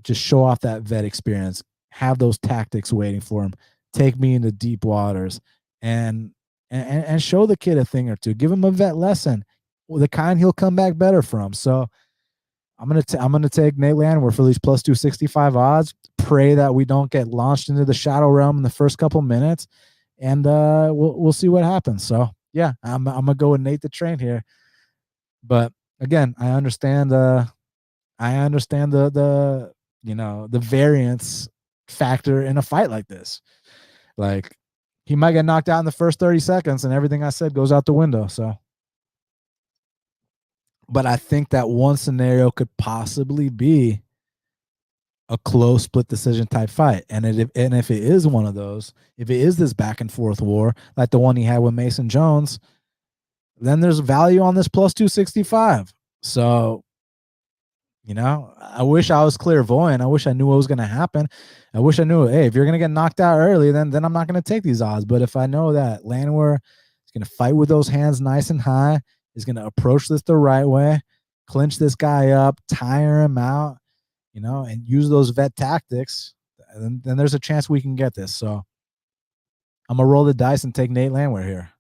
just show off that vet experience, have those tactics waiting for him, take me into deep waters, and show the kid a thing or two. Give him a vet lesson, the kind he'll come back better from. So I'm gonna take Nate Landwehr for these plus 265 odds. Pray that we don't get launched into the shadow realm in the first couple minutes, and we'll see what happens. So yeah, I'm gonna go with Nate the Train here. But again, I understand the the variance factor in a fight like this. Like, he might get knocked out in the first 30 seconds and everything I said goes out the window. So, but I think that one scenario could possibly be a close split decision type fight. And if it is one of those, if it is this back and forth war, like the one he had with Mason Jones, then there's value on this plus 265. So, I wish I was clairvoyant. I wish I knew what was going to happen. I wish I knew, hey, if you're going to get knocked out early, then I'm not going to take these odds. But if I know that Landwehr is going to fight with those hands nice and high, is going to approach this the right way, clinch this guy up, tire him out, and use those vet tactics, then there's a chance we can get this. So I'm going to roll the dice and take Nate Landwehr here.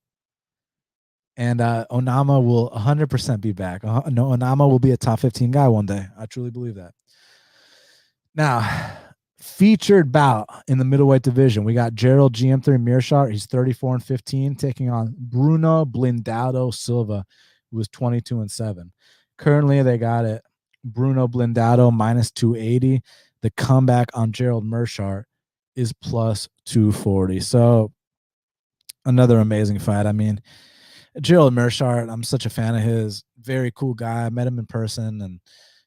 And Onama will 100% be back. No, Onama will be a top 15 guy one day. I truly believe that. Now, featured bout in the middleweight division. We got Gerald GM3 Meerschaert. He's 34-15, taking on Bruno Blindado Silva, who is 22-7. Currently, they got it Bruno Blindado minus 280. The comeback on Gerald Meerschaert is plus 240. So another amazing fight. I mean, Gerald Meerschaert, I'm such a fan of his. Very cool guy. I met him in person and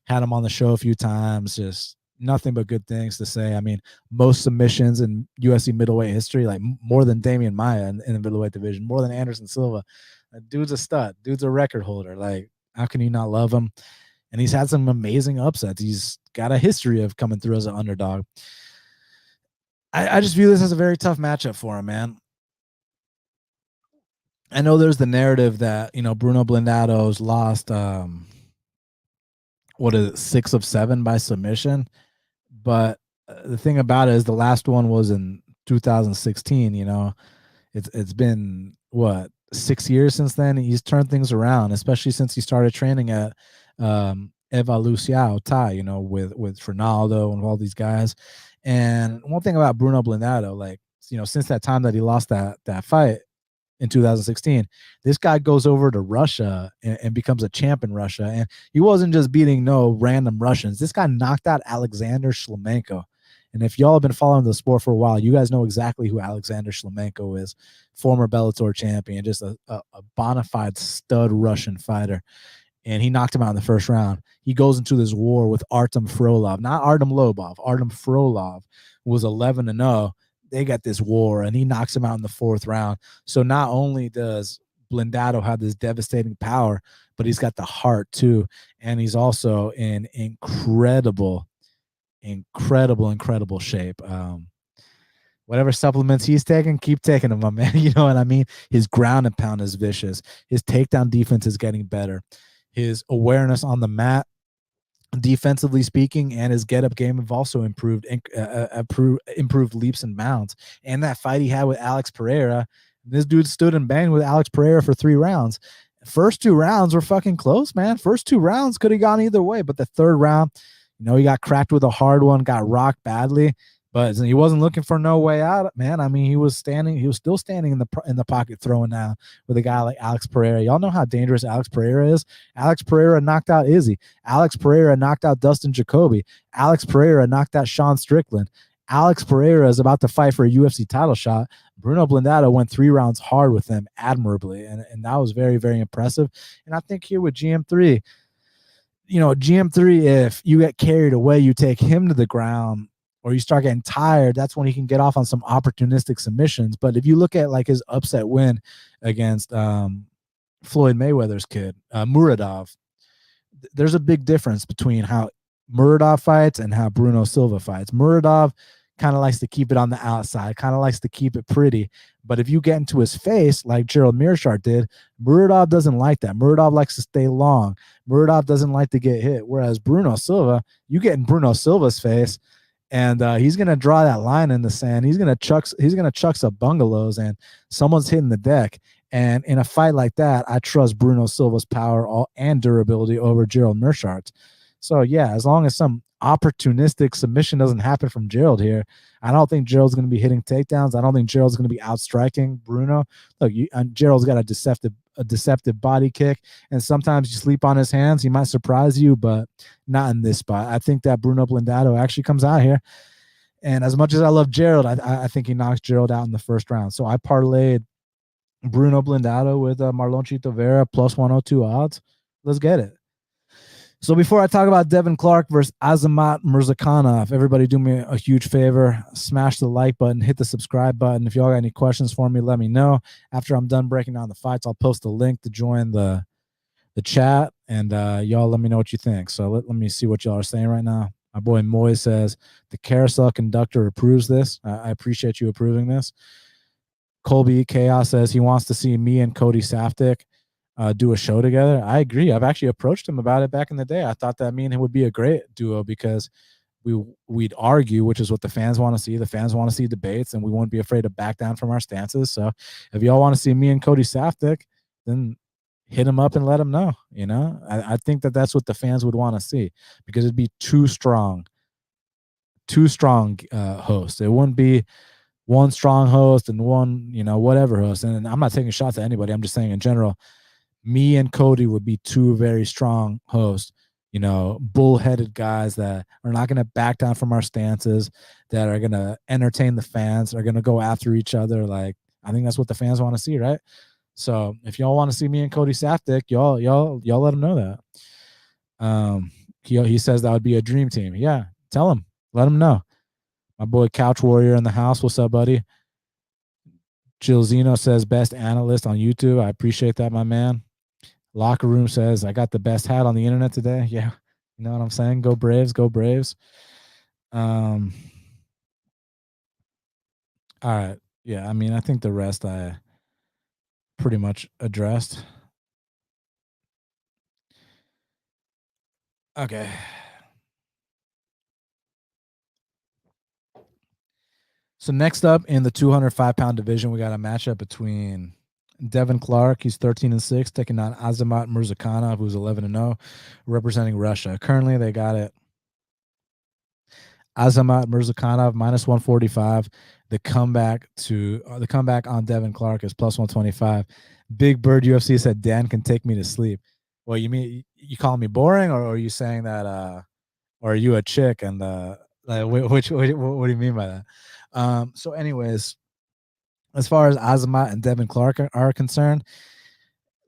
had him on the show a few times. Just nothing but good things to say. I mean, most submissions in UFC middleweight history, like more than Damian Maia in the middleweight division, more than Anderson Silva. Dude's a stud. Dude's a record holder. Like, how can you not love him? And he's had some amazing upsets. He's got a history of coming through as an underdog. I just view this as a very tough matchup for him, man. I know there's the narrative that, Bruno Blindado's lost, 6 of 7 by submission. But the thing about it is the last one was in 2016, it's been 6 years since then. He's turned things around, especially since he started training at Evolução Thai, with Ronaldo and all these guys. And one thing about Bruno Blindado, like, since that time that he lost that fight in 2016, this guy goes over to Russia and becomes a champ in Russia. And he wasn't just beating no random Russians. This guy knocked out Alexander Shlemenko. And if y'all have been following the sport for a while, you guys know exactly who Alexander Shlemenko is. Former Bellator champion, just a bona fide stud Russian fighter. And he knocked him out in the first round. He goes into this war with Artem Frolov, not Artem Lobov. Artem Frolov was 11-0. They got this war, and he knocks him out in the 4th round. So not only does Blindado had this devastating power, but he's got the heart too, and he's also in incredible shape. Whatever supplements he's taking, keep taking them, my man. You know what I mean? His ground and pound is vicious. His takedown defense is getting better. His awareness on the mat, defensively speaking, and his get-up game have also improved leaps and bounds. And that fight he had with Alex Pereira, this dude stood and banged with Alex Pereira for 3 rounds. First 2 rounds were fucking close, man. First 2 rounds could have gone either way, but the third round, he got cracked with a hard one, got rocked badly. But he wasn't looking for no way out, man. I mean, he was still standing in the pocket, throwing down with a guy like Alex Pereira. Y'all know how dangerous Alex Pereira is. Alex Pereira knocked out Izzy. Alex Pereira knocked out Dustin Jacoby. Alex Pereira knocked out Sean Strickland. Alex Pereira is about to fight for a UFC title shot. Bruno Blindado went 3 rounds hard with him admirably, and that was very, very impressive. And I think here with GM3, GM3, if you get carried away, you take him to the ground, or you start getting tired, that's when he can get off on some opportunistic submissions. But if you look at like his upset win against Floyd Mayweather's kid, Muradov, there's a big difference between how Muradov fights and how Bruno Silva fights. Muradov kind of likes to keep it on the outside, kind of likes to keep it pretty. But if you get into his face, like Gerald Meerschaert did, Muradov doesn't like that. Muradov likes to stay long. Muradov doesn't like to get hit. Whereas Bruno Silva, you get in Bruno Silva's face, and he's gonna draw that line in the sand. He's gonna chuck some bungalows, and someone's hitting the deck. And in a fight like that, I trust Bruno Silva's power and durability over Gerald Meerschaert. So yeah, as long as some opportunistic submission doesn't happen from Gerald here, I don't think Gerald's going to be hitting takedowns. I don't think Gerald's going to be outstriking Bruno. Look, Gerald's got a deceptive body kick, and sometimes you sleep on his hands. He might surprise you, but not in this spot. I think that Bruno Blindado actually comes out here, and as much as I love Gerald, I think he knocks Gerald out in the first round. So I parlayed Bruno Blindado with Marlon Chito Vera plus 102 odds. Let's get it. So before I talk about Devin Clark versus Azamat Murzakanov, everybody do me a huge favor. Smash the like button, hit the subscribe button. If y'all got any questions for me, let me know. After I'm done breaking down the fights, I'll post a link to join the chat, and y'all let me know what you think. So let me see what y'all are saying right now. My boy Moy says, the carousel conductor approves this. I appreciate you approving this. Colby Chaos says he wants to see me and Cody Saftik do a show together. I agree. I've actually approached him about it back in the day. I thought that me and him would be a great duo because we'd argue, which is what the fans want to see. The fans want to see debates, and we won't be afraid to back down from our stances. So if y'all want to see me and Cody Saftik, then hit him up and let him know. I think that that's what the fans would want to see, because it'd be two strong hosts. It wouldn't be one strong host and one, whatever host. And I'm not taking shots at anybody. I'm just saying in general, me and Cody would be two very strong hosts, bullheaded guys that are not going to back down from our stances, that are going to entertain the fans, are going to go after each other. Like, I think that's what the fans want to see, right? So if y'all want to see me and Cody Saftik, y'all let him know that. He says that would be a dream team. Yeah, tell him, let him know. My boy Couch Warrior in the house. What's up, buddy? Gilzino says best analyst on YouTube. I appreciate that, my man. Locker Room says I got the best hat on the internet today. Yeah, you know what I'm saying? Go Braves, go Braves. All right. Yeah, I mean, I think the rest I pretty much addressed. Okay. So next up in the 205-pound division, we got a matchup between Devin Clark, he's 13-6, taking on Azamat Murzakanov, who's 11-0, representing Russia. Currently, they got it. Azamat Murzakanov minus 145. The comeback on Devin Clark is plus 125. Big Bird UFC said Dan can take me to sleep. Well, you mean you calling me boring, or are you saying that? Or are you a chick? And like, what do you mean by that? So, anyways, as far as Azamat and Devin Clark are concerned,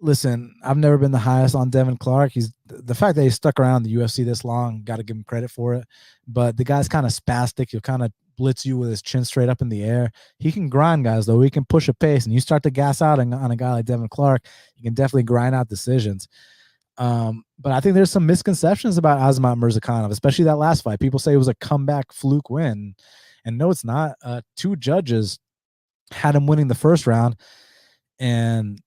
listen, I've never been the highest on Devin Clark. He's the fact that he stuck around the UFC this long, got to give him credit for it. But the guy's kind of spastic. He'll kind of blitz you with his chin straight up in the air. He can grind guys, though. He can push a pace, and you start to gas out on a guy like Devin Clark, you can definitely grind out decisions. But I think there's some misconceptions about Azamat Murzakanov, especially that last fight. People say it was a comeback fluke win, and no, it's not. Two judges had him winning the first round, and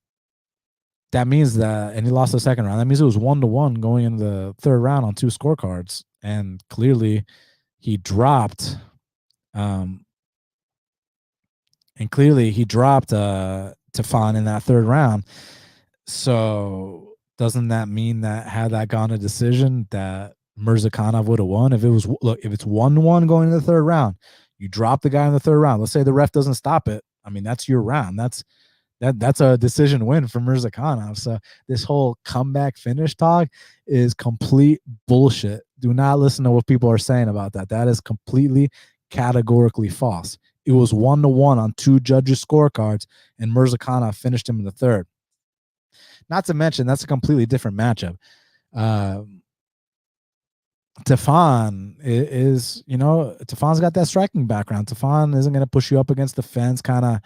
that means that, and he lost the second round. That means it was 1-1 going into the third round on two scorecards, and clearly he dropped. And clearly he dropped Tefan in that third round. So doesn't that mean that had that gone a decision that Murzakanov would have won? If it's 1-1 going into the third round, you drop the guy in the third round. Let's say the ref doesn't stop it. I mean, that's your round. That's a decision win for Murzakanov. So this whole comeback finish talk is complete bullshit. Do not listen to what people are saying about that. That is completely categorically false. It was 1-1 on two judges' scorecards, and Murzakanov finished him in the third. Not to mention, that's a completely different matchup. Tefan is, Tefan's got that striking background. Tefan isn't going to push you up against the fence, kind of,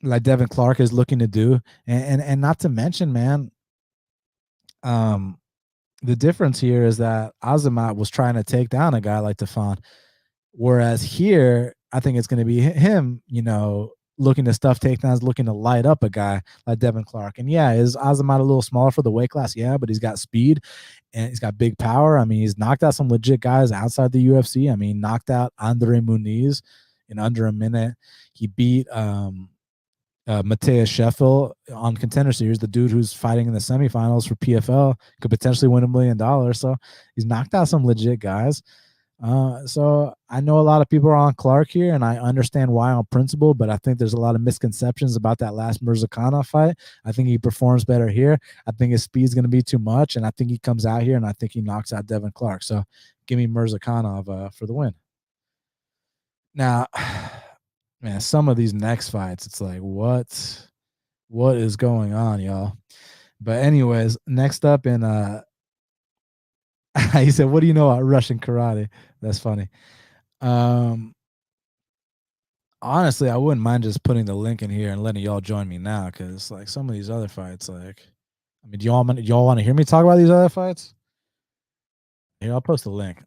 like Devin Clark is looking to do. And not to mention, man, the difference here is that Azamat was trying to take down a guy like Tefan, whereas here, I think it's going to be him, looking to stuff takedowns, looking to light up a guy like Devin Clark. And yeah, is Azamat a little smaller for the weight class? Yeah, but he's got speed and he's got big power. I mean, he's knocked out some legit guys outside the UFC. I mean, knocked out Andre Muniz in under a minute. He beat Mateus Sheffield on Contender Series, the dude who's fighting in the semifinals for PFL, could potentially win $1 million. So he's knocked out some legit guys. So I know a lot of people are on Clark here, and I understand why on principle, but I think there's a lot of misconceptions about that last Murzakanov fight. I think he performs better here. I think his speed's going to be too much, and I think he comes out here, and I think he knocks out Devin Clark. So give me Murzakanov for the win. Now, man, some of these next fights, it's like, what is going on, y'all? But anyways, next up in he said, what do you know about Russian karate? That's funny. Honestly, I wouldn't mind just putting the link in here and letting y'all join me now, because like some of these other fights, like, I mean, do y'all want to hear me talk about these other fights? Here, I'll post the link.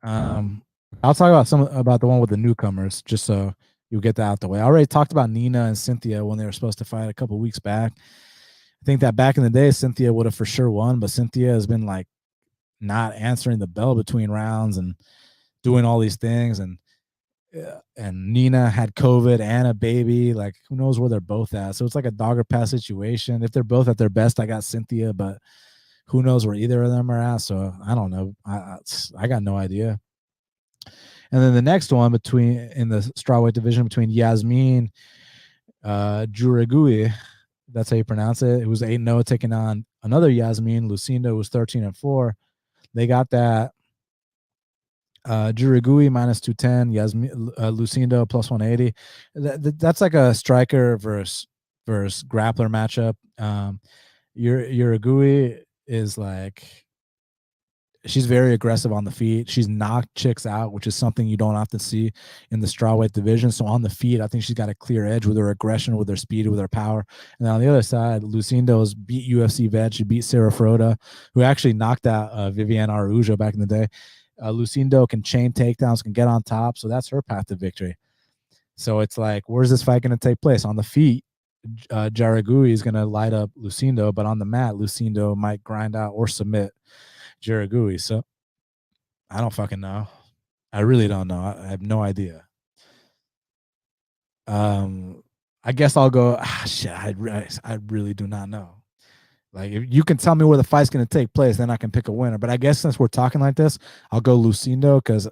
I'll talk about the one with the newcomers, just so you'll get that out the way. I already talked about Nina and Cynthia when they were supposed to fight a couple weeks back. I think that back in the day, Cynthia would have for sure won, but Cynthia has been like not answering the bell between rounds and doing all these things, and Nina had COVID and a baby. Like, who knows where they're both at? So it's like a dog or pass situation. If they're both at their best, I got Cynthia, but who knows where either of them are at? So I don't know. I got no idea. And then the next one in the strawweight division between Yasmin Juragui, that's how you pronounce it. It was 8-0, taking on another Yasmin. Lucinda was 13-4. They got that Juragui minus 210, Yasmin Lucinda plus 180. That's like a striker versus grappler matchup. Juragui is like, she's very aggressive on the feet. She's knocked chicks out, which is something you don't often see in the strawweight division. So on the feet, I think she's got a clear edge with her aggression, with her speed, with her power. And on the other side, Lucinda's beat UFC vet. She beat Sarah Froda, who actually knocked out Viviane Araújo back in the day. Lucindo can chain takedowns, can get on top. So that's her path to victory. So it's like, where's this fight going to take place? On the feet, Juragui is going to light up Lucindo, but on the mat, Lucindo might grind out or submit Juragui. So I don't fucking know. I really don't know. I have no idea. I guess I'll go. Shit, I really do not know. Like, if you can tell me where the fight's going to take place, then I can pick a winner. But I guess since we're talking like this, I'll go Lucindo, because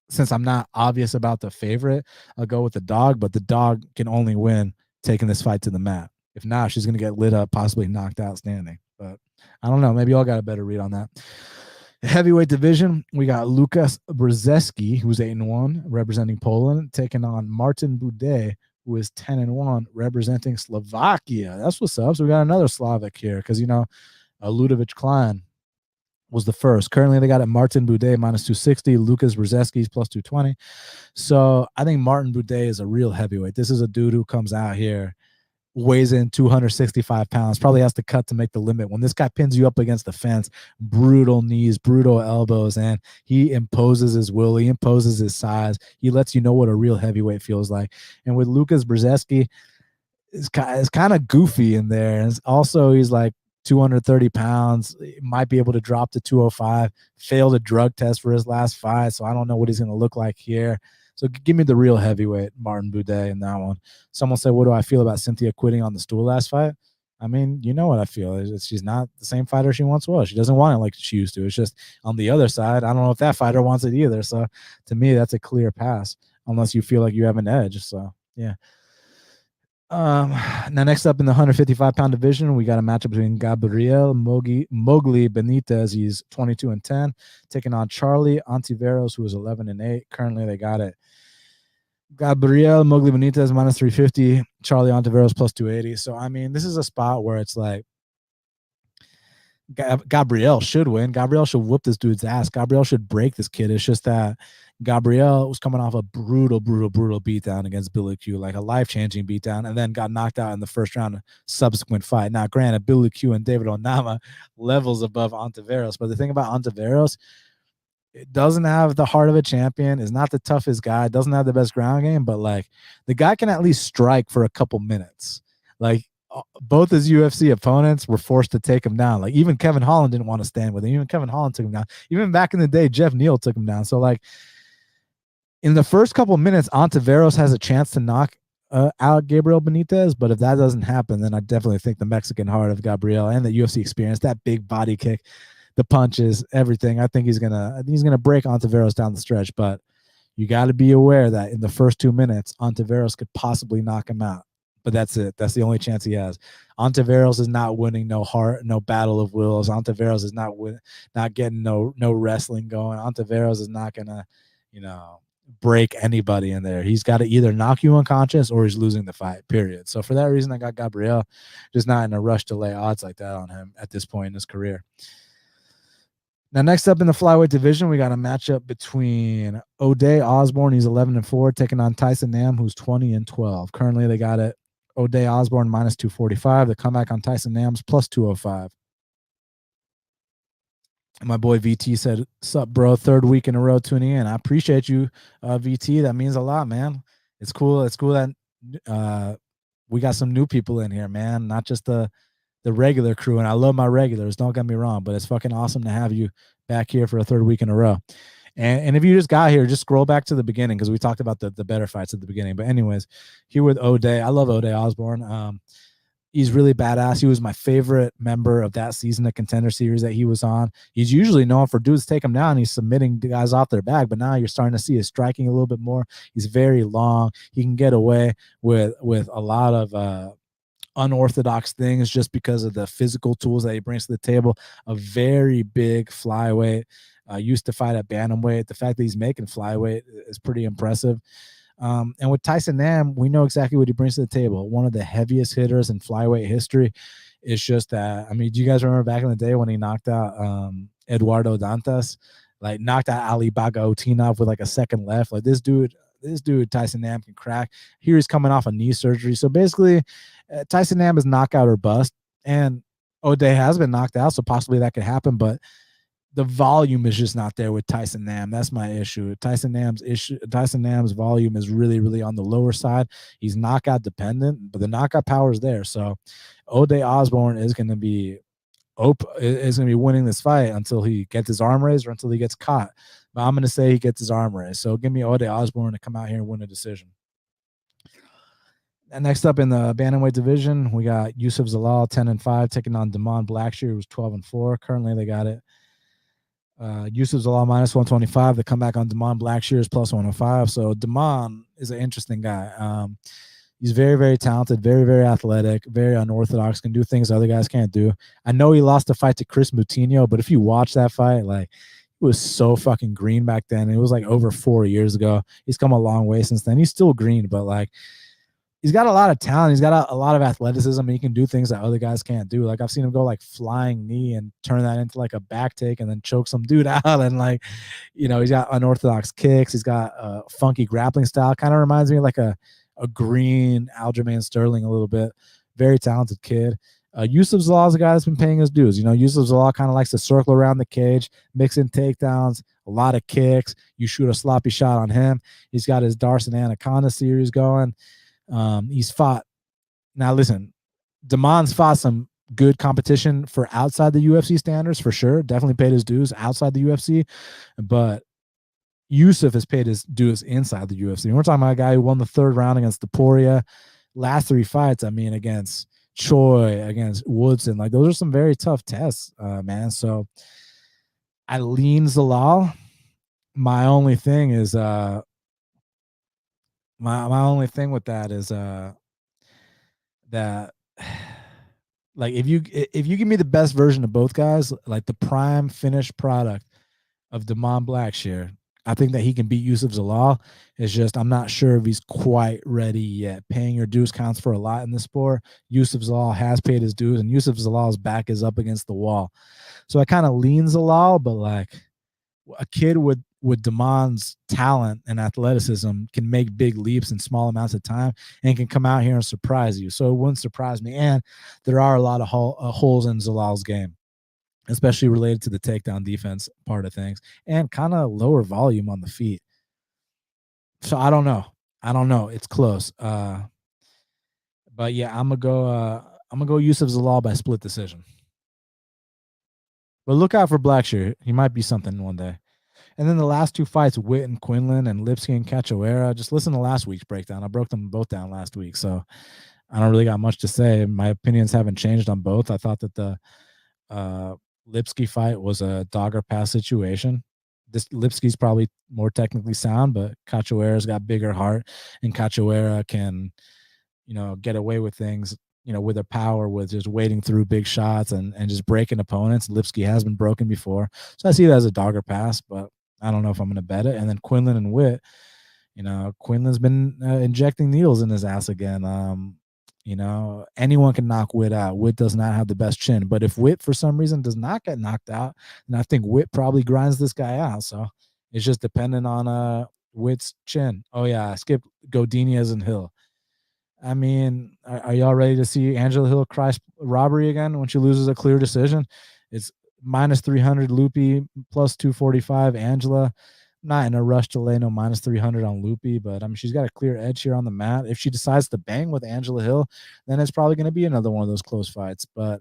since I'm not obvious about the favorite, I'll go with the dog. But the dog can only win taking this fight to the mat. If not, she's going to get lit up, possibly knocked out standing. But I don't know. Maybe y'all got a better read on that. Heavyweight division, we got Lukas Brzeski, who's 8-1, representing Poland, taking on Martin Budet, who is 10-1, representing Slovakia. That's what's up. So we got another Slavic here, because, Ludovic Klein was the first. Currently, they got it Martin Boudet minus 260, Lucas Brzeski's plus 220. So I think Martin Boudet is a real heavyweight. This is a dude who comes out here, weighs in 265 pounds, probably has to cut to make the limit. When this guy pins you up against the fence, brutal knees, brutal elbows, and he imposes his will, he imposes his size. He lets you know what a real heavyweight feels like. And with Lucas Brzeski, it's kind of goofy in there. And also, he's like 230 pounds, he might be able to drop to 205, failed a drug test for his last fight. So I don't know what he's going to look like here. So give me the real heavyweight, Martin Boudet, in that one. Someone said, what do I feel about Cynthia quitting on the stool last fight? I mean, you know what I feel. She's not the same fighter she once was. She doesn't want it like she used to. It's just on the other side, I don't know if that fighter wants it either. So to me, that's a clear pass, unless you feel like you have an edge. So, yeah. Now next up in the 155-pound division, we got a matchup between Gabriel Mowgli Benitez. He's 22-10, taking on Charlie Ontiveros, who is 11-8. Currently, they got it Gabriel Mowgli Benitez minus 350, Charlie Ontiveros plus 280. So I mean, this is a spot where it's like Gabriel should win. Gabriel should whoop this dude's ass. Gabriel should break this kid. It's just that Gabriel was coming off a brutal beatdown against Billy Q, like a life-changing beatdown, and then got knocked out in the first round of subsequent fight. Now, granted, Billy Q and David Onama levels above Ontiveros, but the thing about Ontiveros, it doesn't have the heart of a champion, is not the toughest guy, doesn't have the best ground game, but like the guy can at least strike for a couple minutes. Like, both his UFC opponents were forced to take him down. Like even Kevin Holland didn't want to stand with him. Even Kevin Holland took him down. Even back in the day, Jeff Neal took him down. So like in the first couple of minutes, Ontiveros has a chance to knock out Gabriel Benitez. But if that doesn't happen, then I definitely think the Mexican heart of Gabriel and the UFC experience, that big body kick, the punches, everything, I think he's gonna break Ontiveros down the stretch. But you got to be aware that in the first 2 minutes, Ontiveros could possibly knock him out. But that's it. That's the only chance he has. Ontiveros is not winning no battle of wills. Ontiveros is not getting no wrestling going. Ontiveros is not gonna, break anybody in there. He's got to either knock you unconscious or he's losing the fight. Period. So for that reason, I got Gabriel. Just not in a rush to lay odds like that on him at this point in his career. Now, next up in the flyweight division, we got a matchup between O'Day Osborne, he's 11-4, taking on Tyson Nam, who's 20-12. Currently, they got it O'Day Osborne minus 245. The comeback on Tyson Nam's plus 205. And my boy VT said, "Sup, bro? Third week in a row tuning in. I appreciate you, VT. That means a lot, man. It's cool. It's cool that we got some new people in here, man. Not just the regular crew. And I love my regulars. Don't get me wrong, but it's fucking awesome to have you back here for a third week in a row. And if you just got here, just scroll back to the beginning because we talked about the better fights at the beginning. But anyways, here with O'Day, I love O'Day Osborne. He's really badass. He was my favorite member of that season of Contender Series that he was on. He's usually known for dudes take him down. He's submitting guys off their back, but now you're starting to see his striking a little bit more. He's very long. He can get away with a lot of unorthodox things just because of the physical tools that he brings to the table. A very big flyweight. Used to fight at bantamweight. The fact that he's making flyweight is pretty impressive. And with Tyson Nam, we know exactly what he brings to the table. One of the heaviest hitters in flyweight history. It's just that, I mean, do you guys remember back in the day when he knocked out Eduardo Dantas? Like knocked out Ali Bagautinov with like a second left. Like this dude, Tyson Nam can crack. Here he's coming off a knee surgery. So basically, Tyson Nam is knockout or bust. And O'Day has been knocked out, so possibly that could happen. But the volume is just not there with Tyson Nam. That's my issue. Tyson Nam's volume is really, really on the lower side. He's knockout dependent, but the knockout power is there. So O'Day Osborne is going to be winning this fight until he gets his arm raised or until he gets caught. But I'm going to say he gets his arm raised. So give me O'Day Osborne to come out here and win a decision. And next up in the bantamweight division, we got Yusuf Zalal 10-5 taking on Damon Blackshear, who's 12-4. Currently, they got it Yusuf Zalal minus 125. The comeback on Damon Blackshear is plus 105. So Damon is an interesting guy. He's very, very talented, very, very athletic, very unorthodox, can do things other guys can't do. I know he lost the fight to Chris Moutinho, but if you watch that fight, like, he was so fucking green back then. It was like over 4 years ago. He's come a long way since then. He's still green, but like, he's got a lot of talent. He's got a lot of athleticism, and he can do things that other guys can't do. Like I've seen him go like flying knee and turn that into like a back take and then choke some dude out. And like, he's got unorthodox kicks. He's got a funky grappling style. Kind of reminds me of like a green Aljamain Sterling a little bit. Very talented kid. Yusuf Zalal is a guy that's been paying his dues. Yusuf Zalal kind of likes to circle around the cage, mix in takedowns, a lot of kicks. You shoot a sloppy shot on him. He's got his Darson Anaconda series going. He's fought. Now, listen, Damon's fought some good competition for outside the UFC standards, for sure. Definitely paid his dues outside the UFC. But Yusuf has paid his dues inside the UFC. We're talking about a guy who won the third round against Taporia. Last 3 fights, against Choi, against Woodson, like those are some very tough tests, man. So I lean Zalal. My only thing is my only thing with that is that like if you give me the best version of both guys, like the prime finished product of Damon Blackshear, I think that he can beat Yusuf Zalal. It's just I'm not sure if he's quite ready yet. Paying your dues counts for a lot in this sport. Yusuf Zalal has paid his dues, and Yusuf Zalal's back is up against the wall. So I kind of lean Zalal, but like a kid with Damon's talent and athleticism can make big leaps in small amounts of time and can come out here and surprise you. So it wouldn't surprise me. And there are a lot of holes in Zalal's game, especially related to the takedown defense part of things and kind of lower volume on the feet. So I don't know. It's close. But yeah, I'm gonna go Yusuf Zalal by split decision. But look out for Blackshear. He might be something one day. And then the last 2 fights, Witt and Quinlan and Lipsky and Cachoeira. Just listen to last week's breakdown. I broke them both down last week, so I don't really got much to say. My opinions haven't changed on both. I thought that the Lipsky fight was a dogger pass situation. This Lipsky's probably more technically sound, but Cachoeira's got bigger heart, and Cachoeira can, get away with things, with her power, with just wading through big shots and just breaking opponents. Lipsky has been broken before, so I see it as a dogger pass, but I don't know if I'm going to bet it. And then Quinlan and Witt, Quinlan's been injecting needles in his ass again. Anyone can knock Witt out. Witt does not have the best chin, but if Witt for some reason does not get knocked out, then I think Witt probably grinds this guy out. So it's just dependent on Witt's chin. Oh yeah, I skipped Godinez and Hill. I mean, are y'all ready to see Angela Hill cry robbery again when she loses a clear decision? It's minus 300 Loopy, plus 245 Angela. Not in a rush to lay no minus 300 on Loopy, but I mean, she's got a clear edge here on the mat. If she decides to bang with Angela Hill, then it's probably going to be another one of those close fights. But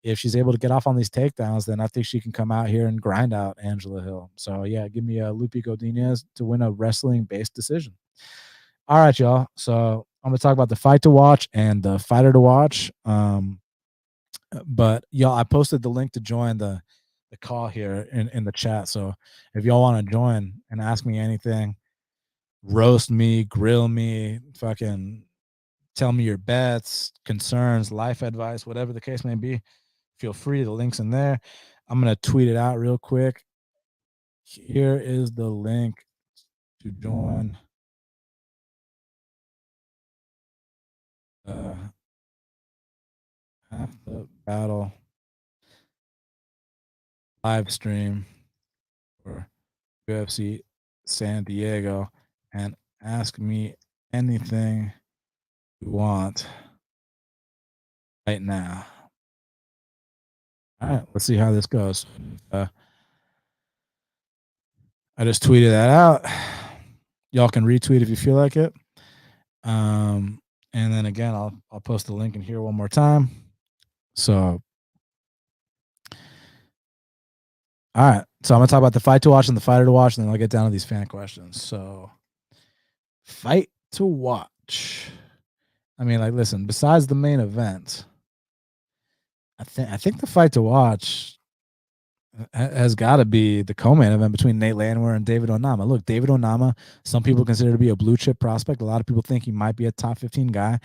if she's able to get off on these takedowns, then I think she can come out here and grind out Angela Hill. So yeah, give me a Loopy Godinez to win a wrestling-based decision. All right, y'all. So I'm going to talk about the fight to watch and the fighter to watch. But y'all, I posted the link to join the call here in the chat. So if y'all want to join and ask me anything, roast me, grill me, fucking tell me your bets, concerns, life advice, whatever the case may be, feel free. The link's in there. I'm going to tweet it out real quick. Here is the link to join. Half the battle live stream for UFC San Diego, and ask me anything you want right now. All right, let's see how this goes. I just tweeted that out. Y'all can retweet if you feel like it. And then again, I'll post the link in here one more time. So, all right. So I'm gonna talk about the fight to watch and the fighter to watch, and then I'll get down to these fan questions. So, fight to watch. I mean, like, listen. Besides the main event, I think the fight to watch has got to be the co-main event between Nate Landwehr and David Onama. Look, David Onama, some people consider to be a blue chip prospect. A lot of people think he might be a top 15 guy.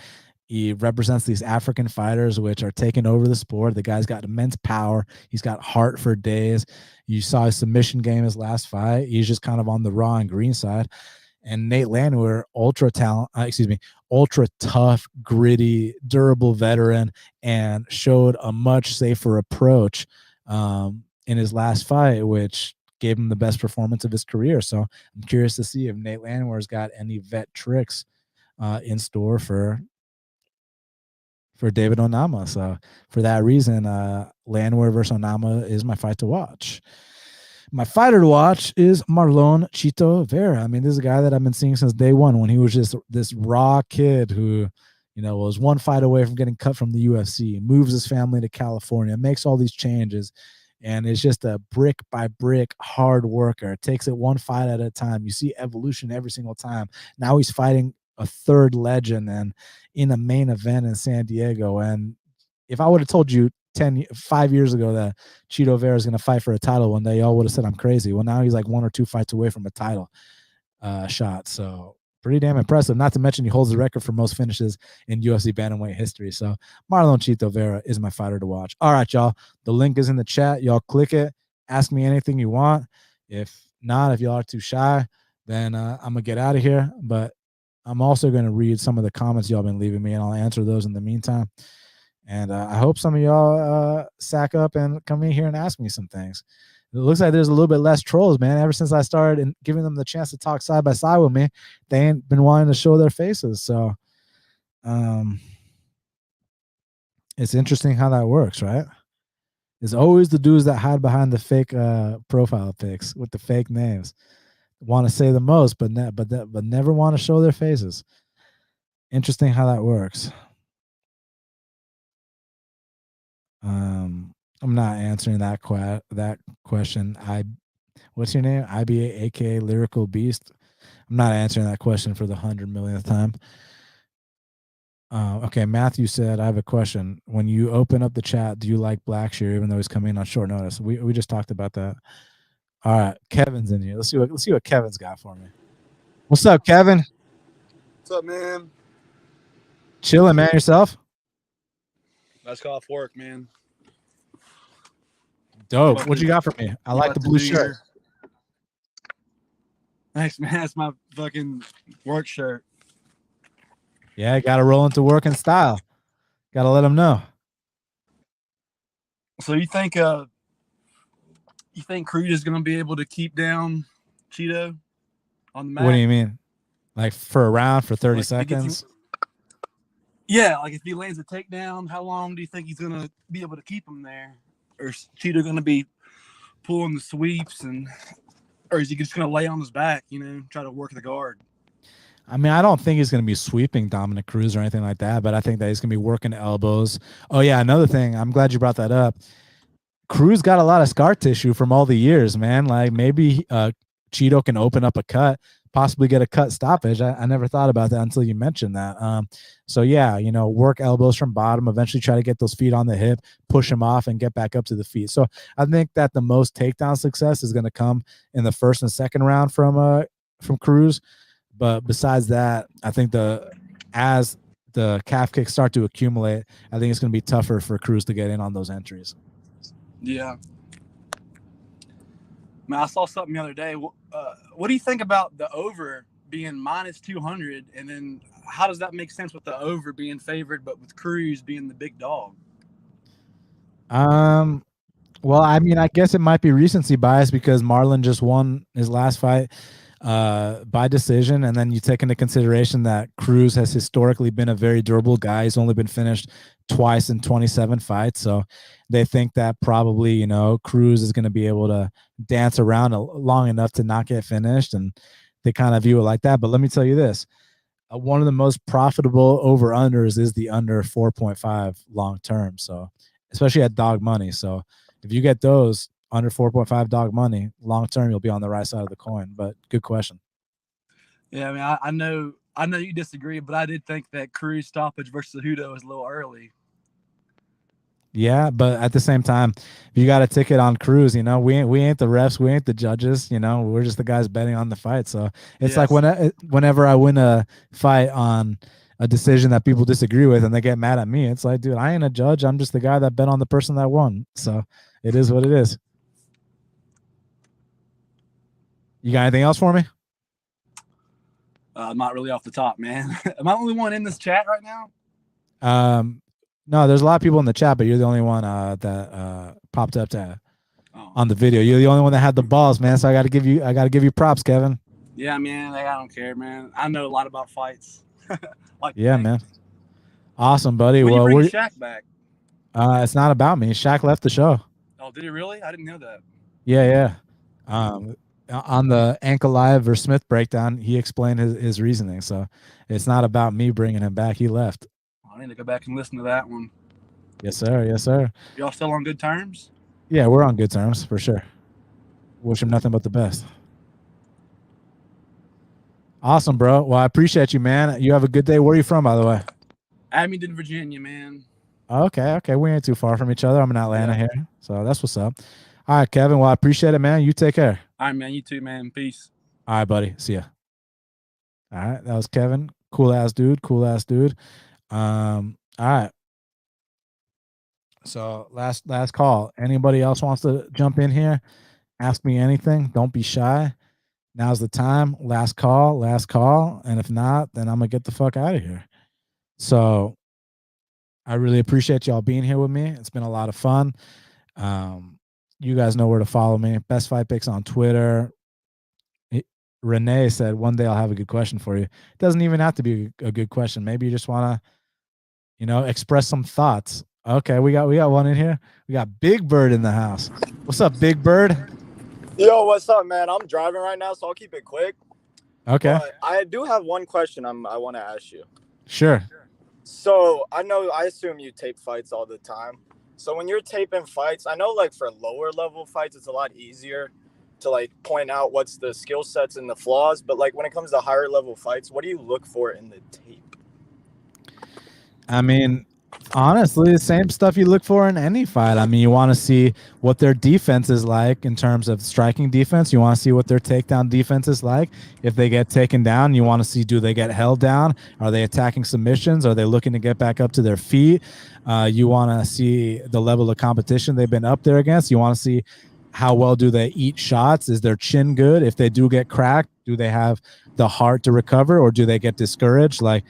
He represents these African fighters which are taking over the sport. The guy's got immense power. He's got heart for days. You saw his submission game his last fight. He's just kind of on the raw and green side. And Nate Landwehr, ultra ultra tough, gritty, durable veteran, and showed a much safer approach in his last fight, which gave him the best performance of his career. So I'm curious to see if Nate Landwehr's got any vet tricks in store for David Onama. So for that reason, Landwehr versus Onama is my fight to watch. My fighter to watch is Marlon Chito Vera. I mean, this is a guy that I've been seeing since day one, when he was just this raw kid who, you know, was one fight away from getting cut from the UFC, moves his family to California, makes all these changes, and is just a brick by brick hard worker. Takes it one fight at a time. You see evolution every single time. Now he's fighting a third legend and in a main event in San Diego. And if I would have told you 5 years ago that Chito Vera is going to fight for a title one day, y'all would have said I'm crazy. Well, now he's like 1 or 2 fights away from a title shot. So pretty damn impressive. Not to mention he holds the record for most finishes in UFC bantamweight history. So Marlon Chito Vera is my fighter to watch. All right, y'all. The link is in the chat. Y'all click it. Ask me anything you want. If not, if y'all are too shy, then I'm going to get out of here. But I'm also going to read some of the comments y'all been leaving me, and I'll answer those in the meantime. And I hope some of y'all sack up and come in here and ask me some things. It looks like there's a little bit less trolls, man. Ever since I started and giving them the chance to talk side by side with me, they ain't been wanting to show their faces. So it's interesting how that works, right? It's always the dudes that hide behind the fake profile pics with the fake names. Want to say the most, but never want to show their faces. Interesting how that works. I'm not answering that question. What's your name? IBA, aka Lyrical Beast. I'm not answering that question for the 100 millionth time. Okay, Matthew said, I have a question. When you open up the chat, do you like Blackshear even though he's coming in on short notice? We just talked about that. All right, Kevin's in here. Let's see what Kevin's got for me. What's up, Kevin? What's up, man? Chilling, man. Yourself? Let's go off work, man. Dope. What you got for me? I like the blue shirt. Thanks, man. That's my fucking work shirt. Yeah, got to roll into work in style. Got to let them know. So you think Cruz is going to be able to keep down Chito on the mat? What do you mean? Like for a round for 30 seconds? Yeah, like if he lands a takedown, how long do you think he's going to be able to keep him there? Or is Chito going to be pulling the sweeps, or is he just going to lay on his back, try to work the guard? I mean, I don't think he's going to be sweeping Dominick Cruz or anything like that, but I think that he's going to be working elbows. Oh, yeah, another thing. I'm glad you brought that up. Cruz got a lot of scar tissue from all the years, man. Like maybe Chito can open up a cut, possibly get a cut stoppage. I never thought about that until you mentioned that. So, yeah, work elbows from bottom, eventually try to get those feet on the hip, push them off, and get back up to the feet. So I think that the most takedown success is going to come in the first and second round from Cruz. But besides that, I think as the calf kicks start to accumulate, I think it's going to be tougher for Cruz to get in on those entries. Yeah. Man, I saw something the other day. What do you think about the over being minus 200? And then how does that make sense with the over being favored, but with Cruz being the big dog? Well, I mean, I guess it might be recency bias because Marlon just won his last fight by decision, and then you take into consideration that Cruz has historically been a very durable guy. He's only been finished twice in 27 fights, so they think that probably Cruz is going to be able to dance around long enough to not get finished, and they kind of view it like that. But let me tell you this, one of the most profitable over-unders is the under 4.5 long term, so especially at dog money. So if you get those under 4.5 dog money, long term, you'll be on the right side of the coin. But good question. Yeah, I mean, I know you disagree, but I did think that Cruz stoppage versus Cejudo was a little early. Yeah, but at the same time, if you got a ticket on Cruz, we ain't the refs, we ain't the judges, we're just the guys betting on the fight. So it's like whenever I win a fight on a decision that people disagree with and they get mad at me, it's like, dude, I ain't a judge. I'm just the guy that bet on the person that won. So it is what it is. You got anything else for me? Not really off the top, man. Am I the only one in this chat right now? No, there's a lot of people in the chat, but you're the only one that popped up on the video. You're the only one that had the balls, man. So I got to give you props, Kevin. Yeah, man. I don't care, man. I know a lot about fights. Man. Awesome, buddy. When you bring Shaq back? It's not about me. Shaq left the show. Oh, did he really? I didn't know that. Yeah. On the Ankle Live versus Smith breakdown, he explained his reasoning. So it's not about me bringing him back. He left. I need to go back and listen to that one. Yes, sir. Y'all still on good terms? Yeah, we're on good terms for sure. Wish him nothing but the best. Awesome, bro. Well, I appreciate you, man. You have a good day. Where are you from, by the way? Abingdon, Virginia, man. Okay. We ain't too far from each other. I'm in Atlanta here, so that's what's up. All right, Kevin. Well, I appreciate it, man. You take care. All right, man. You too, man. Peace. All right, buddy. See ya. All right, that was Kevin. Cool ass dude. All right. So last call. Anybody else wants to jump in here? Ask me anything. Don't be shy. Now's the time. Last call. And if not, then I'm gonna get the fuck out of here. So I really appreciate y'all being here with me. It's been a lot of fun. You guys know where to follow me. Best Fight Picks on Twitter. Renee said, one day I'll have a good question for you. It doesn't even have to be a good question. Maybe you just want to, express some thoughts. Okay, we got one in here. We got Big Bird in the house. What's up, Big Bird? Yo, what's up, man? I'm driving right now, so I'll keep it quick. Okay. But I do have one question I want to ask you. Sure. So I assume you tape fights all the time. So when you're taping fights, I know like for lower level fights, it's a lot easier to like point out what's the skill sets and the flaws. But like when it comes to higher level fights, what do you look for in the tape? I mean, honestly, the same stuff you look for in any fight. I mean, you want to see what their defense is like in terms of striking defense. You want to see what their takedown defense is like. If they get taken down, you want to see, do they get held down? Are they attacking submissions? Are they looking to get back up to their feet? You want to see the level of competition they've been up there against. You want to see how well do they eat shots? Is their chin good? If they do get cracked, do they have the heart to recover, or do they get discouraged? Like,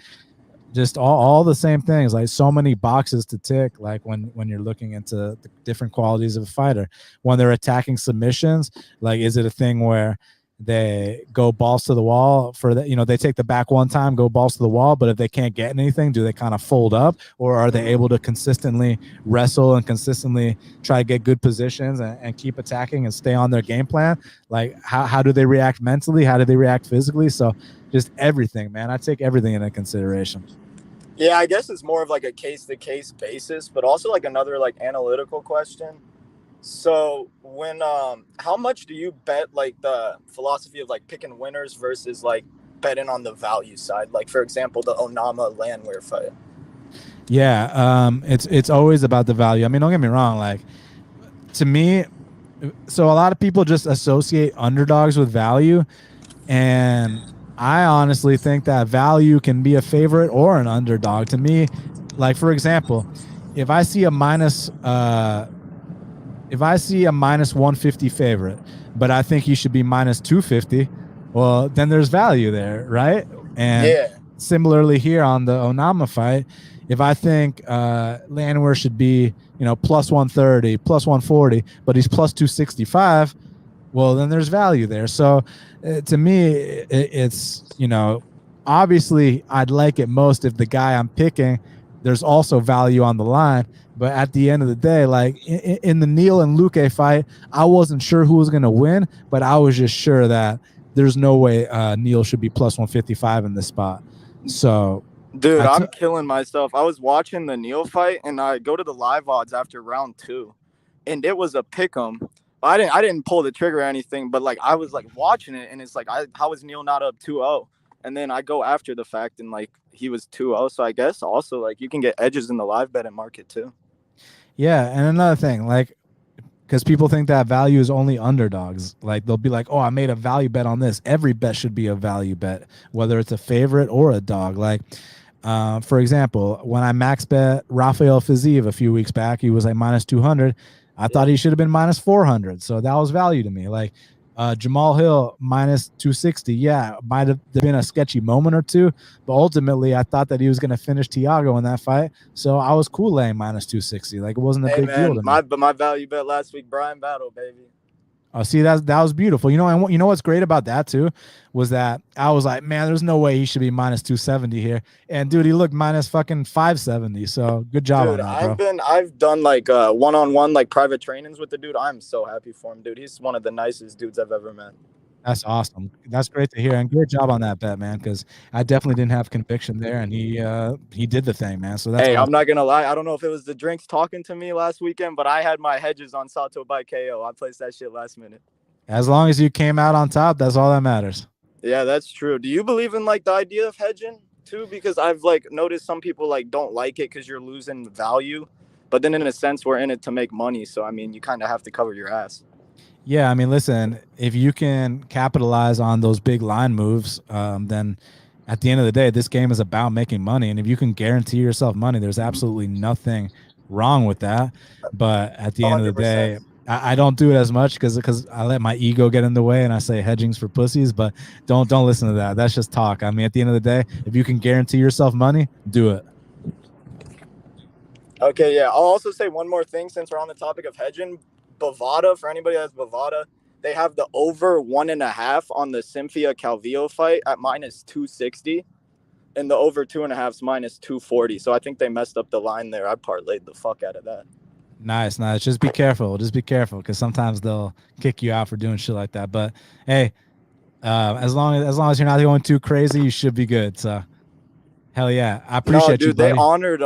just all the same things, like so many boxes to tick, like when you're looking into the different qualities of a fighter. When they're attacking submissions, like, is it a thing where they go balls to the wall for that? They take the back one time, go balls to the wall, but if they can't get anything, do they kind of fold up, or are they able to consistently wrestle and consistently try to get good positions and keep attacking and stay on their game plan? Like, how do they react mentally? How do they react physically? So just everything, man. I take everything into consideration. Yeah, I guess it's more of like a case-to-case basis, but also like another like analytical question. So when how much do you bet like the philosophy of like picking winners versus like betting on the value side? Like, for example, the Onama Landwehr fight. Yeah, it's always about the value. I mean, don't get me wrong, like, to me, so a lot of people just associate underdogs with value, and I honestly think that value can be a favorite or an underdog. To me, like, for example, if I see a minus 150 favorite, but I think he should be minus 250, well, then there's value there, right? And similarly here on the Onama fight, if I think Landwehr should be, plus 130, plus 140, but he's plus 265, well, then there's value there. So to me, it's, obviously I'd like it most if the guy I'm picking, there's also value on the line. But at the end of the day, like in the Neal and Luque fight, I wasn't sure who was going to win, but I was just sure that there's no way Neal should be plus 155 in this spot. So, dude, I'm killing myself. I was watching the Neal fight, and I go to the live odds after round 2, and it was a pick'em. I didn't pull the trigger or anything, but like I was like watching it, and it's like, how is Neal not up 2-0? And then I go after the fact, and like he was 2-0. So I guess also like you can get edges in the live betting market too. Yeah, and another thing, like, because people think that value is only underdogs. Like, they'll be like, oh, I made a value bet on this. Every bet should be a value bet, whether it's a favorite or a dog. Like, for example, when I max bet Rafael Fiziev a few weeks back, he was like minus 200. I thought he should have been minus 400. So that was value to me. Like, Jamal Hill minus 260. Yeah, might have been a sketchy moment or two, but ultimately I thought that he was going to finish Thiago in that fight. So I was cool laying minus 260. Like it wasn't a Hey big deal man, to me. my value bet last week, Brian Battle, baby. Oh, see, that was beautiful. You know, and you know what's great about that too was that I was like, man, there's no way he should be minus 270 here. And dude, he looked minus fucking 570. So good job Dude, on that, bro. I've done like one-on-one like private trainings with the dude. I'm so happy for him, dude. He's one of the nicest dudes I've ever met. That's awesome. That's great to hear, and great job on that bet, man. Because I definitely didn't have conviction there, and he did the thing, man. So that's Hey, awesome. I'm not gonna lie. I don't know if it was the drinks talking to me last weekend, but I had my hedges on Sato by KO. I placed that shit last minute. As long as you came out on top, that's all that matters. Yeah, that's true. Do you believe in like the idea of hedging too? Because I've like noticed some people like don't like it because you're losing value, but then in a sense we're in it to make money. So I mean, you kind of have to cover your ass. Yeah, I mean, listen, if you can capitalize on those big line moves, then at the end of the day, this game is about making money. And if you can guarantee yourself money, there's absolutely nothing wrong with that. But at the end of the day, 100%. I don't do it as much because I let my ego get in the way and I say hedging's for pussies. But don't listen to that. That's just talk. I mean, at the end of the day, if you can guarantee yourself money, do it. Okay, yeah. I'll also say one more thing since we're on the topic of hedging. Bovada, for anybody that's Bovada, they have the over 1.5 on the Cynthia Calvillo fight at minus 260, and the over 2.5 is minus 240. So I think they messed up the line there. I parlayed the fuck out of that. Nice. Just be careful. Just be careful because sometimes they'll kick you out for doing shit like that. But hey, as long as you're not going too crazy, you should be good. So hell yeah, I appreciate you, buddy. They honored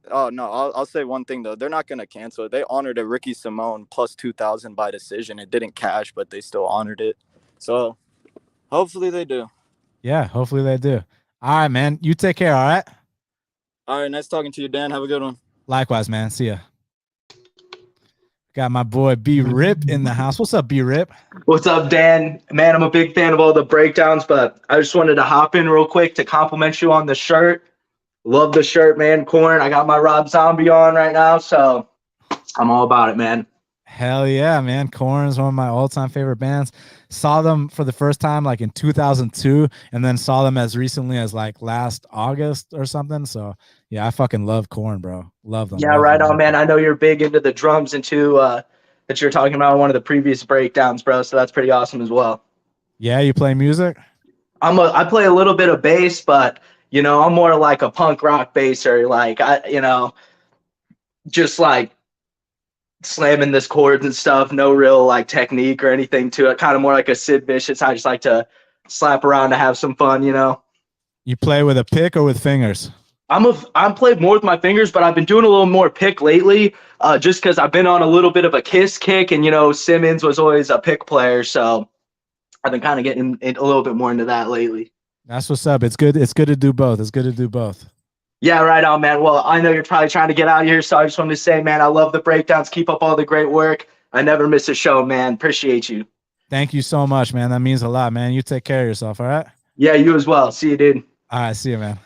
Oh no, I'll say one thing though. They're not gonna cancel it. They honored a Ricky Simone plus 2,000 by decision. It didn't cash, but they still honored it. So hopefully they do. Yeah, hopefully they do. All right, man. You take care. All right. All right, nice talking to you, Dan. Have a good one. Likewise, man. See ya. Got my boy B Rip in the house. What's up, B Rip? What's up, Dan? Man, I'm a big fan of all the breakdowns, but I just wanted to hop in real quick to compliment you on the shirt. Love the shirt, man. Corn. I got my Rob Zombie on right now, so I'm all about it, man. Hell yeah, man. Korn is one of my all-time favorite bands. Saw them for the first time like in 2002 and then saw them as recently as like last August or something. So yeah, I fucking love Korn, bro. Love them. Yeah, love right them. on, man. I know you're big into the drums and too that you're talking about in one of the previous breakdowns, bro. So that's pretty awesome as well. Yeah, you play music? I play a little bit of bass, but you know, I'm more like a punk rock basser. Like just like slamming this chords and stuff. No real like technique or anything to it. Kind of more like a Sid Vicious. I just like to slap around to have some fun, you know. You play with a pick or with fingers? I'm played more with my fingers, but I've been doing a little more pick lately, just because I've been on a little bit of a Kiss kick, and you know Simmons was always a pick player, so I've been kind of getting a little bit more into that lately. That's what's up. It's good. It's good to do both. It's good to do both. Yeah, right on, man. Well, I know you're probably trying to get out of here, so I just wanted to say, man, I love the breakdowns. Keep up all the great work. I never miss a show, man. Appreciate you. Thank you so much, man. That means a lot, man. You take care of yourself, all right? Yeah, you as well. See you, dude. All right, see you, man.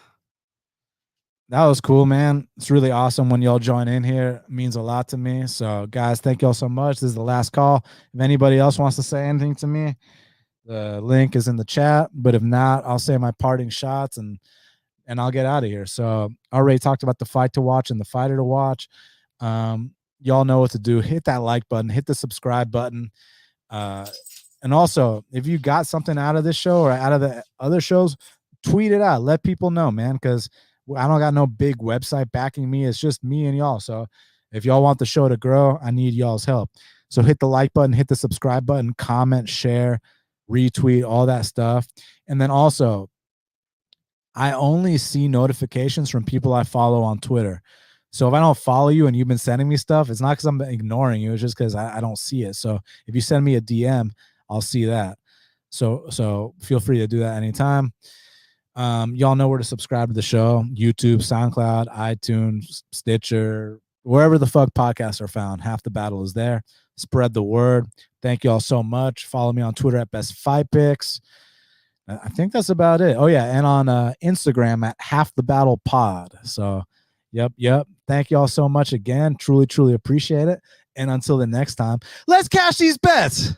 That was cool, man. It's really awesome when y'all join in here. It means a lot to me. So, guys, thank y'all so much. This is the last call. If anybody else wants to say anything to me, the link is in the chat. But if not, I'll say my parting shots and I'll get out of here. So, I already talked about the fight to watch and the fighter to watch. Y'all know what to do. Hit that like button. Hit the subscribe button. And also, if you got something out of this show or out of the other shows, tweet it out. Let people know, man, because I don't got no big website backing me. It's just me and y'all. So if y'all want the show to grow, I need y'all's help. So hit the like button, hit the subscribe button, comment, share, retweet, all that stuff. And then also, I only see notifications from people I follow on Twitter. So if I don't follow you and you've been sending me stuff, it's not because I'm ignoring you. It's just because I don't see it. So if you send me a DM, I'll see that. So feel free to do that anytime. Y'all know where to subscribe to the show: YouTube, SoundCloud, iTunes, Stitcher, wherever the fuck podcasts are found. Half the Battle is there. Spread the word. Thank y'all so much. Follow me on Twitter at Best Fight Picks. I think that's about it. Oh yeah, and on Instagram at Half the Battle Pod. So, yep. Thank y'all so much again. Truly appreciate it. And until the next time, let's cash these bets.